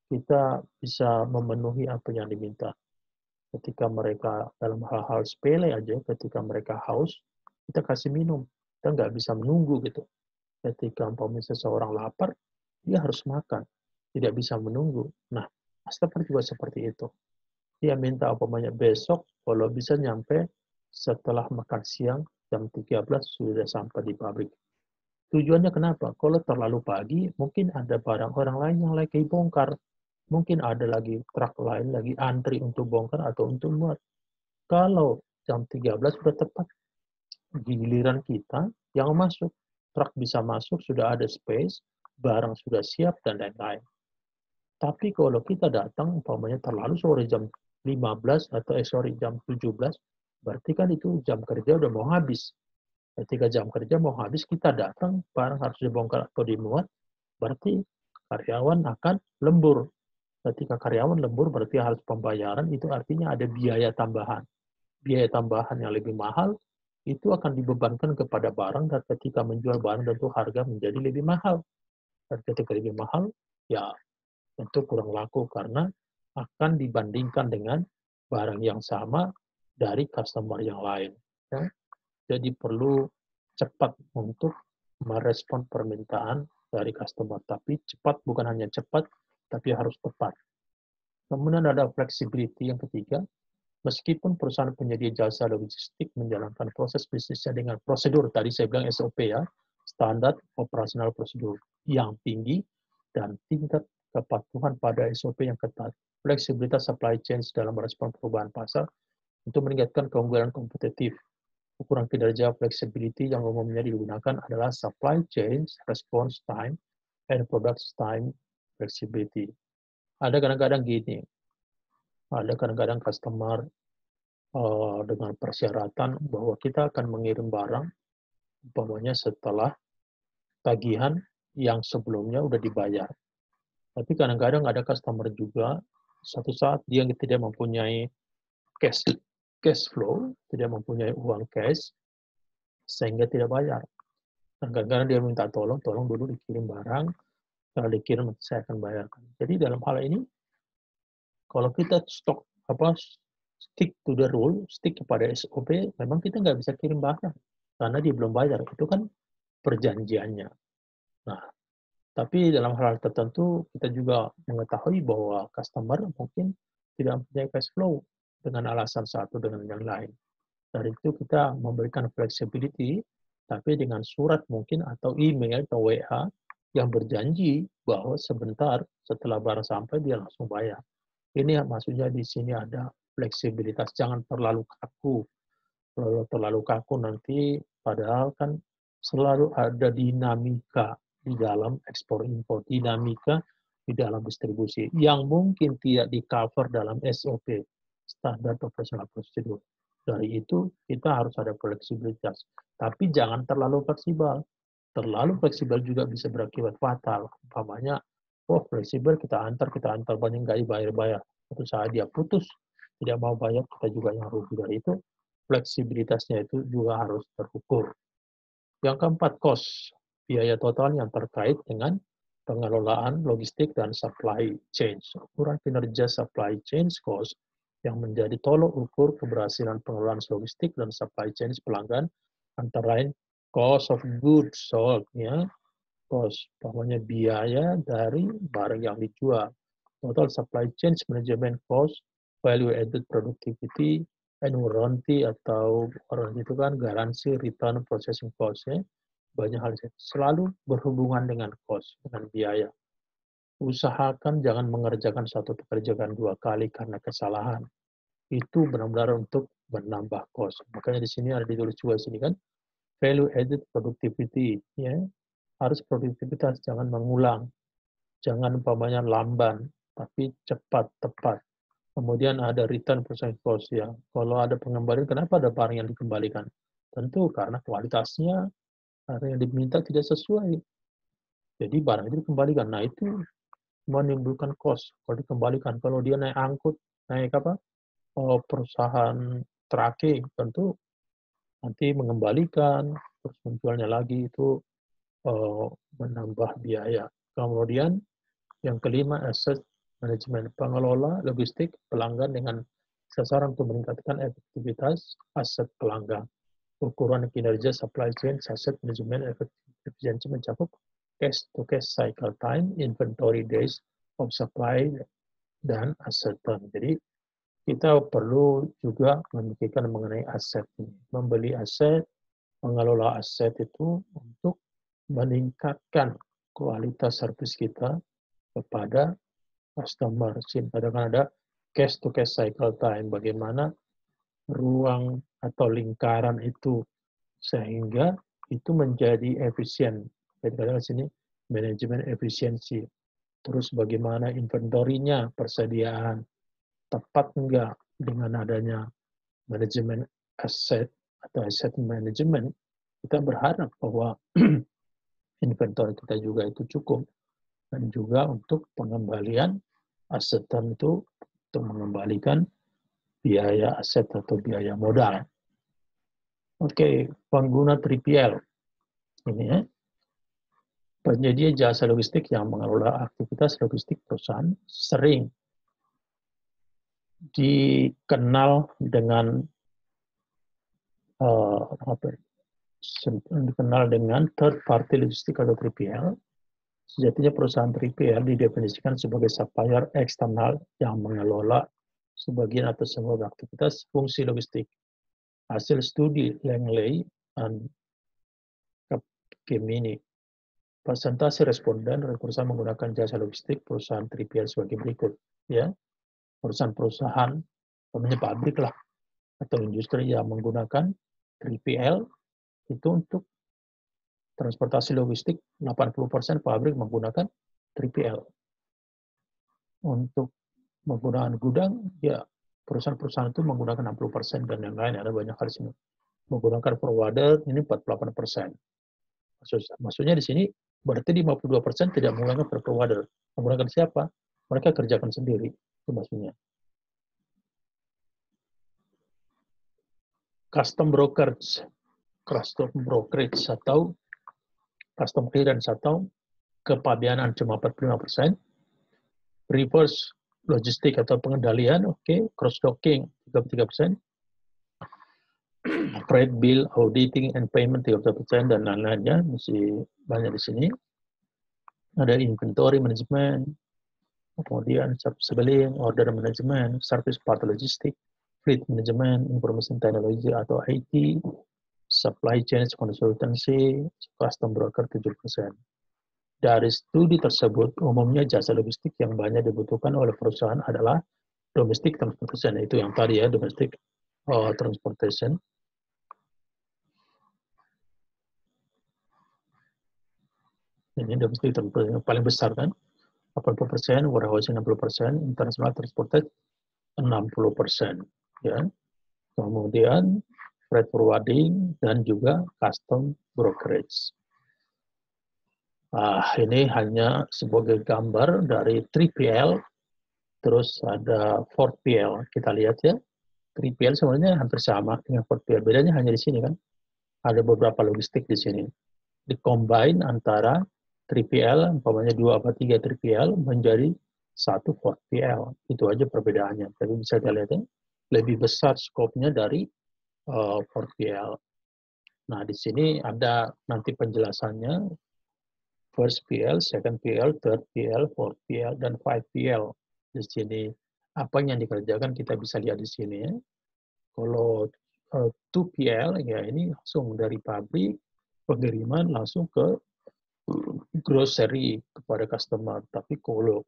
[SPEAKER 1] Kita bisa memenuhi apa yang diminta. Ketika mereka dalam hal-hal sepele aja, ketika mereka haus, kita kasih minum. Kita nggak bisa menunggu gitu. Ketika umpamanya seseorang lapar, dia harus makan. Tidak bisa menunggu. Nah, customer juga seperti itu. Dia minta umpamanya besok, kalau bisa nyampe setelah makan siang, jam 13 sudah sampai di pabrik. Tujuannya kenapa? Kalau terlalu pagi, mungkin ada barang orang lain yang lagi bongkar. Mungkin ada lagi truk lain lagi antri untuk bongkar atau untuk muat. Kalau jam 13 sudah tepat, giliran kita yang masuk. Truk bisa masuk, sudah ada space, barang sudah siap, dan lain-lain. Tapi kalau kita datang, umpamanya terlalu sore jam 15 atau jam 17, berarti kan itu jam kerja udah mau habis. Ketika jam kerja mau habis, kita datang, barang harus dibongkar atau dimuat, berarti karyawan akan lembur. Ketika karyawan lembur, berarti harus pembayaran, itu artinya ada biaya tambahan. Biaya tambahan yang lebih mahal, itu akan dibebankan kepada barang, dan ketika menjual barang tentu harga menjadi lebih mahal. Dan ketika lebih mahal, ya tentu kurang laku karena akan dibandingkan dengan barang yang sama dari customer yang lain. Ya. Jadi perlu cepat untuk merespon permintaan dari customer. Tapi cepat bukan hanya cepat, tapi harus tepat. Kemudian ada flexibility yang ketiga. Meskipun perusahaan penyedia jasa logistik menjalankan proses bisnisnya dengan prosedur, tadi saya bilang SOP ya, standar operasional prosedur yang tinggi dan tingkat kepatuhan pada SOP yang ketat. Fleksibilitas supply chain dalam merespon perubahan pasar untuk meningkatkan keunggulan kompetitif. Ukuran kinerja flexibility yang umumnya digunakan adalah supply chain response time and product time flexibility. Ada kadang-kadang gini, ada kadang-kadang customer dengan persyaratan bahwa kita akan mengirim barang umpamanya setelah tagihan yang sebelumnya udah dibayar. Tapi kadang-kadang ada customer juga, suatu saat dia tidak mempunyai cash flow, tidak mempunyai uang cash, sehingga tidak bayar. Dan kadang-kadang dia minta tolong dulu dikirim barang, kalau dikirim saya akan bayarkan. Jadi dalam hal ini, kalau kita stick to the rule, stick kepada SOP, memang kita nggak bisa kirim barang karena dia belum bayar. Itu kan perjanjiannya. Nah, tapi dalam hal tertentu kita juga mengetahui bahwa customer mungkin tidak mempunyai cash flow dengan alasan satu dengan yang lain. Dari itu kita memberikan flexibility, tapi dengan surat mungkin atau email atau WA yang berjanji bahwa sebentar setelah barang sampai dia langsung bayar. Ini maksudnya di sini ada fleksibilitas, jangan terlalu kaku. Kalau terlalu kaku nanti padahal kan selalu ada dinamika di dalam ekspor impor, dinamika di dalam distribusi yang mungkin tidak di-cover dalam SOP, standar operational procedure. Dari itu kita harus ada fleksibilitas, tapi jangan terlalu fleksibel. Terlalu fleksibel juga bisa berakibat fatal. Umpamanya, fleksibel kita antar banyak nggak dibayar-bayar. Suatu saat dia putus, tidak mau bayar, kita juga yang rugi. Dari itu, fleksibilitasnya itu juga harus terukur. Yang keempat, cost. Biaya total yang terkait dengan pengelolaan logistik dan supply chain. Ukuran kinerja supply chain cost yang menjadi tolok ukur keberhasilan pengelolaan logistik dan supply chain pelanggan antara lain cost of goods sold, ya, cost, pokoknya biaya dari barang yang dijual, total supply chain management cost, value added productivity, and warranty atau warranty itu kan garansi, return, processing cost, ya. Banyak hal selalu berhubungan dengan cost, dengan biaya. Usahakan jangan mengerjakan satu pekerjaan dua kali karena kesalahan. Itu benar-benar untuk menambah cost. Makanya di sini ada ditulis juga sini kan, value added productivity, ya, harus produktivitas, jangan mengulang, jangan umpamanya lamban, tapi cepat, tepat. Kemudian ada return percent cost, ya, kalau ada pengembalian, kenapa ada barang yang dikembalikan? Tentu karena kualitasnya, barang yang diminta tidak sesuai, jadi barang itu dikembalikan. Nah itu menimbulkan cost kalau dikembalikan. Kalau dia naik angkut, naik perusahaan tracking, tentu nanti mengembalikan, terus menjualnya lagi, itu menambah biaya. Kemudian yang kelima, asset management, pengelola logistik pelanggan dengan sasaran untuk meningkatkan efektivitas aset pelanggan. Ukuran kinerja supply chain, asset management, efisiensi mencakup cash to cash cycle time, inventory days of supply, dan asset turn. Jadi kita perlu juga memikirkan mengenai aset ini. Membeli aset, mengelola aset itu untuk meningkatkan kualitas servis kita kepada customer. Kadang ada cash to cash cycle time, bagaimana ruang atau lingkaran itu sehingga itu menjadi efisien. Kadang-kadang di sini manajemen efisiensi. Terus bagaimana inventorinya, persediaan tepat enggak dengan adanya manajemen aset atau aset manajemen. Kita berharap bahwa inventory kita juga itu cukup, dan juga untuk pengembalian aset itu untuk mengembalikan biaya aset atau biaya modal. Oke, pengguna 3PL ini, ya, penyedia jasa logistik yang mengelola aktivitas logistik perusahaan sering dikenal dengan third party logistik atau 3PL. Sejatinya perusahaan 3PL didefinisikan sebagai supplier eksternal yang mengelola sebagian atau semua aktivitas fungsi logistik. Hasil studi Langley dan Capgemini, presentasi responden dari perusahaan menggunakan jasa logistik perusahaan 3PL sebagai berikut, ya. Perusahaan-perusahaan, namanya pabrik lah, atau industri yang menggunakan 3PL itu untuk transportasi logistik, 80% pabrik menggunakan 3PL. Untuk menggunakan gudang, ya perusahaan-perusahaan itu menggunakan 60% dan yang lain, ada banyak hal di sini. Menggunakan forwarder ini 48%. Maksudnya di sini berarti 52% tidak menggunakan forwarder. Menggunakan siapa? Mereka kerjakan sendiri. Itu maksudnya. Custom brokerage atau custom clearance atau kepabeanan cuma 45%. Reverse logistik atau pengendalian, oke. Cross docking 33%. Freight bill, auditing, and payment 30% dan lain-lainnya masih banyak di sini. Ada inventory management, kemudian selling, order management, service part logistik, fleet management, information technology atau IT, supply chain consultancy, custom broker 7%. Dari studi tersebut, umumnya jasa logistik yang banyak dibutuhkan oleh perusahaan adalah domestic transportation, itu yang tadi ya, domestic transportation. Ini domestic transportation yang paling besar kan, 80%, warehousing 60%, international transportation 60%. Ya. Kemudian freight forwarding dan juga custom brokerage. Ini hanya sebagai gambar dari 3PL, terus ada 4PL. Kita lihat ya, 3PL sebenarnya hampir sama dengan 4PL. Bedanya hanya di sini kan, ada beberapa logistik di sini. Di-combine antara 3PL, umpamanya 2 atau 3 3PL menjadi satu 4PL. Itu aja perbedaannya. Tapi bisa kita lihat ya, lebih besar skopnya dari 4PL. Nah, di sini ada nanti penjelasannya. First PL, second PL, third PL, fourth PL, dan 5PL. Di sini apa yang dikerjakan kita bisa lihat di sini ya. Kalau 2PL ya ini langsung dari pabrik, pengiriman langsung ke grocery kepada customer. Tapi kalau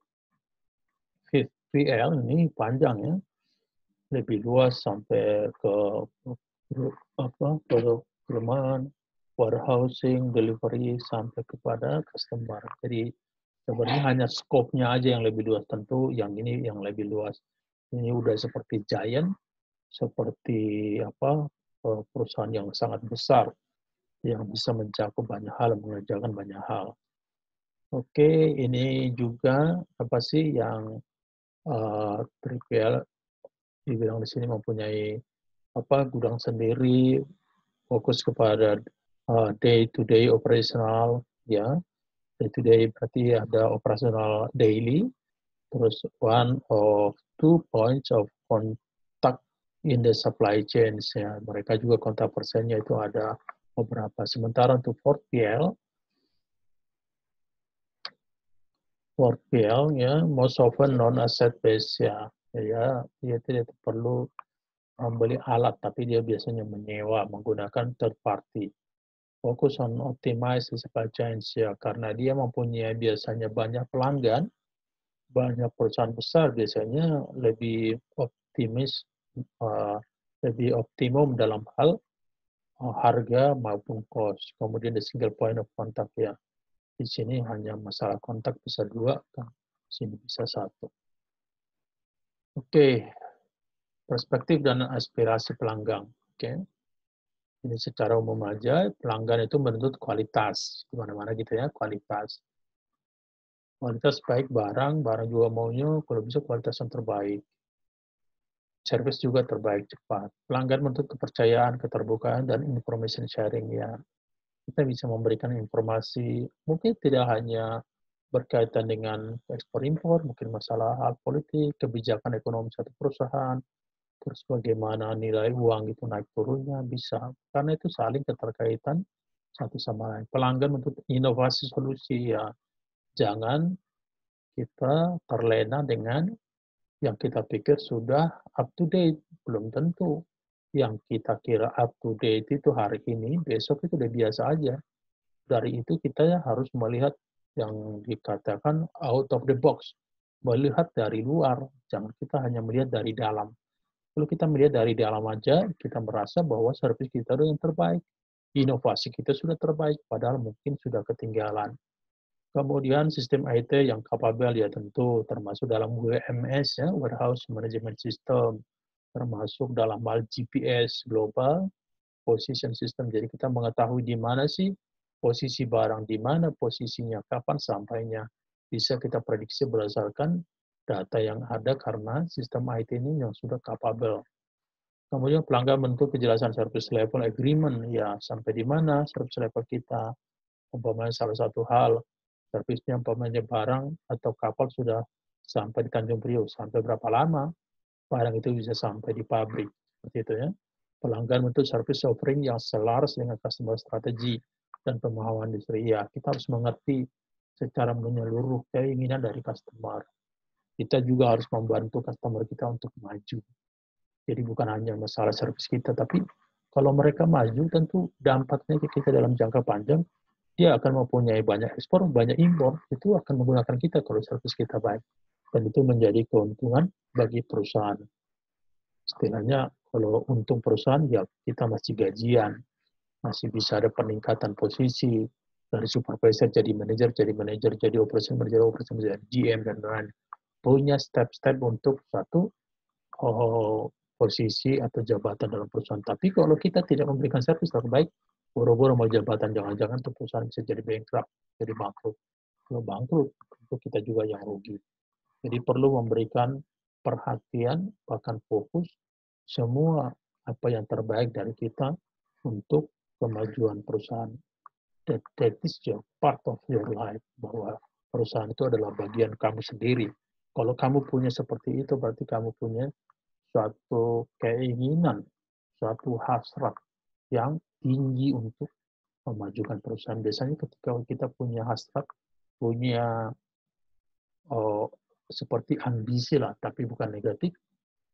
[SPEAKER 1] 5PL ini panjang ya, lebih luas sampai ke perumahan, warehousing, delivery sampai kepada customer. Jadi sebenarnya hanya skopnya aja yang lebih luas, tentu yang ini yang lebih luas. Ini udah seperti giant, seperti perusahaan yang sangat besar yang bisa mencakup banyak hal, mengerjakan banyak hal. Oke, ini juga apa sih yang 3PL dibilang di sini mempunyai gudang sendiri, fokus kepada day-to-day operational, ya. Day-to-day berarti ada operasional daily, terus one of two points of contact in the supply chains, ya. Mereka juga kontak persennya itu ada beberapa. Sementara untuk 4PL ya, most often non-asset based, ya. Ya, dia tidak perlu membeli alat, tapi dia biasanya menyewa menggunakan third party. Fokus on optimize supply chain, ya, karena dia mempunyai biasanya banyak pelanggan, banyak perusahaan besar biasanya lebih optimis, lebih optimum dalam hal harga maupun cost. Kemudian the single point of contact, ya. Di sini hanya masalah kontak bisa 2, kan? Di sini bisa 1. Oke. Perspektif dan aspirasi pelanggan. Oke. Ini secara umum aja, pelanggan itu menuntut kualitas. Di mana-mana gitu ya, kualitas. Kualitas baik barang juga maunya kalau bisa kualitas yang terbaik. Service juga terbaik, cepat. Pelanggan menuntut kepercayaan, keterbukaan, dan information sharing, ya. Kita bisa memberikan informasi, mungkin tidak hanya berkaitan dengan ekspor-impor, mungkin masalah hal politik, kebijakan ekonomi satu perusahaan, terus bagaimana nilai uang itu naik turunnya, bisa. Karena itu saling keterkaitan satu sama lain. Pelanggan untuk inovasi solusi, ya. Jangan kita terlena dengan yang kita pikir sudah up to date. Belum tentu. Yang kita kira up to date itu hari ini, besok itu udah biasa aja. Dari itu kita harus melihat yang dikatakan out of the box. Melihat dari luar, jangan kita hanya melihat dari dalam. Kalau kita melihat dari dalam aja, kita merasa bahwa servis kita itu yang terbaik. Inovasi kita sudah terbaik, padahal mungkin sudah ketinggalan. Kemudian sistem IT yang kapabel, ya tentu termasuk dalam WMS, ya, Warehouse Management System, termasuk dalam hal GPS global, position system. Jadi kita mengetahui di mana sih posisi barang, di mana posisinya, kapan sampainya. Bisa kita prediksi berdasarkan data yang ada karena sistem IT ini yang sudah capable. Kemudian pelanggan bentuk kejelasan service level agreement, ya sampai di mana service level kita. Umpamanya salah satu hal, servisnya umpamanya barang atau kapal sudah sampai di Tanjung Priok, sampai berapa lama barang itu bisa sampai di pabrik, seperti itu ya. Pelanggan bentuk service offering yang selaras dengan customer strategi dan pemahaman industri. Ya, kita harus mengerti secara menyeluruh keinginan dari customer. Kita juga harus membantu customer kita untuk maju. Jadi bukan hanya masalah service kita, tapi kalau mereka maju tentu dampaknya ke kita dalam jangka panjang, dia akan mempunyai banyak ekspor, banyak impor, itu akan menggunakan kita kalau service kita baik. Dan itu menjadi keuntungan bagi perusahaan. Istilahnya, kalau untung perusahaan, ya kita masih gajian, masih bisa ada peningkatan posisi, dari supervisor jadi manajer, jadi operation manager, jadi GM, dan lain-lain. Punya step-step untuk satu posisi atau jabatan dalam perusahaan. Tapi kalau kita tidak memberikan servis terbaik, boro-boro mau jabatan, jangan-jangan tuh perusahaan bisa jadi bankrupt, jadi bangkrut. Kalau bangkrut, itu kita juga yang rugi. Jadi perlu memberikan perhatian, bahkan fokus, semua apa yang terbaik dari kita untuk kemajuan perusahaan. That is your part of your life, bahwa perusahaan itu adalah bagian kamu sendiri. Kalau kamu punya seperti itu, berarti kamu punya suatu keinginan, suatu hasrat yang tinggi untuk memajukan perusahaan. Biasanya ketika kita punya hasrat, punya seperti ambisi lah, tapi bukan negatif,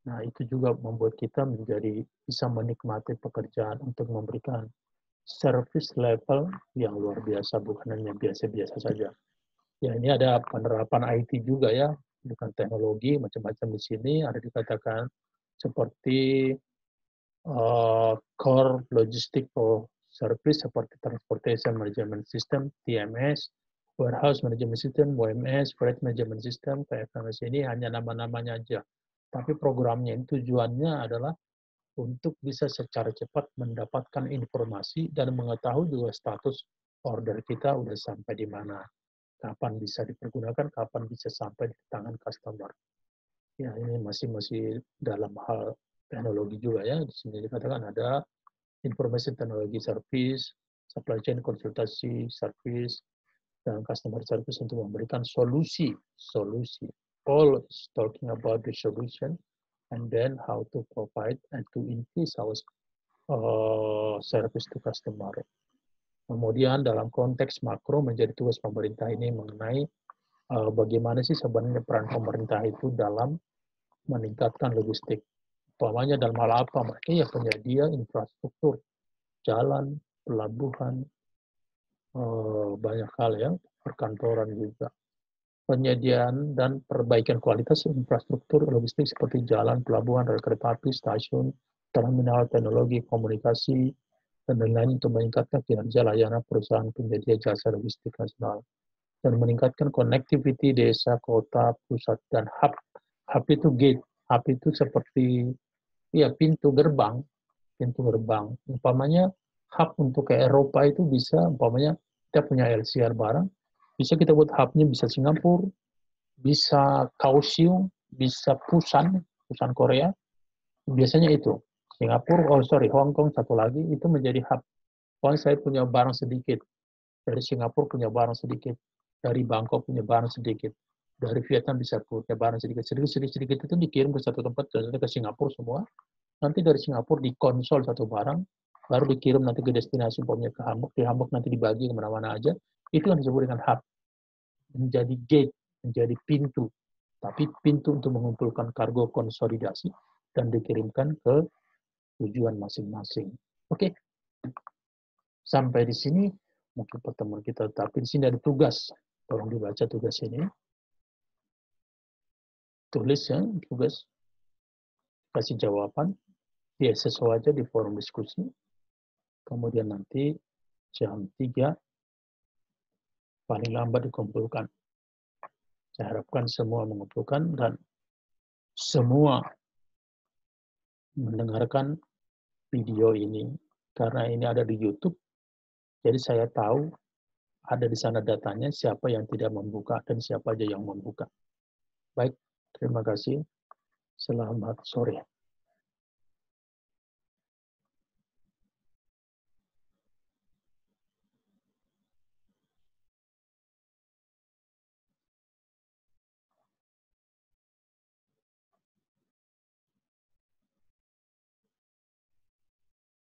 [SPEAKER 1] nah itu juga membuat kita menjadi bisa menikmati pekerjaan untuk memberikan service level yang luar biasa, bukan hanya biasa-biasa saja. Ya, ini ada penerapan IT juga ya, bukan teknologi, macam-macam di sini, ada dikatakan seperti core logistic for service seperti transportation management system, TMS, warehouse management system, WMS, freight management system, TFMS ini hanya nama-namanya aja. Tapi programnya ini tujuannya adalah untuk bisa secara cepat mendapatkan informasi dan mengetahui juga status order kita udah sampai di mana, kapan bisa dipergunakan, kapan bisa sampai di tangan customer. Ya, ini masih dalam hal teknologi juga ya. Di sini dikatakan ada information technology service, supply chain konsultasi service, dan customer service untuk memberikan solusi. All is talking about the solution and then how to provide and to increase our service to customer. Kemudian dalam konteks makro menjadi tugas pemerintah ini mengenai bagaimana sih sebenarnya peran pemerintah itu dalam meningkatkan logistik. Umpamanya dalam hal apa? Mereka ya penyedia infrastruktur, jalan, pelabuhan, banyak hal ya, perkantoran juga. Penyediaan dan perbaikan kualitas infrastruktur logistik seperti jalan, pelabuhan, rel kereta api, stasiun, terminal, teknologi, komunikasi, dan lain-lain untuk meningkatkan kinerja layanan perusahaan penyedia jasa logistik nasional. Dan meningkatkan connectivity desa, kota, pusat, dan hub. Hub itu gate. Hub itu seperti ya pintu gerbang. Umpamanya hub untuk ke Eropa itu bisa, umpamanya kita punya LCR barang, bisa kita buat hubnya bisa Singapura, bisa Kaohsiung, bisa Busan Korea. Biasanya itu Singapura, Hong Kong satu lagi itu menjadi hub. Kalau saya punya barang sedikit, dari Singapura punya barang sedikit, dari Bangkok punya barang sedikit, dari Vietnam bisa punya barang sedikit itu dikirim ke satu tempat, ke Singapura semua. Nanti dari Singapura dikonsol satu barang, baru dikirim nanti ke destinasi, umpamanya ke Hamburg, di Hamburg nanti dibagi kemana-mana aja. Itu yang disebut dengan hub. Menjadi gate, menjadi pintu. Tapi pintu untuk mengumpulkan kargo konsolidasi dan dikirimkan ke tujuan masing-masing. Oke. Sampai di sini mungkin pertemuan kita, tapi di sini ada tugas. Tolong dibaca tugas ini. Tulis ya, tugas. Kasih jawaban. Ya, sesuai aja di forum diskusi. Kemudian nanti jam 3 paling lambat dikumpulkan. Saya harapkan semua mengumpulkan dan semua mendengarkan video ini karena ini ada di YouTube, jadi saya tahu ada di sana datanya siapa yang tidak membuka dan siapa aja yang membuka. Baik, terima kasih. Selamat sore.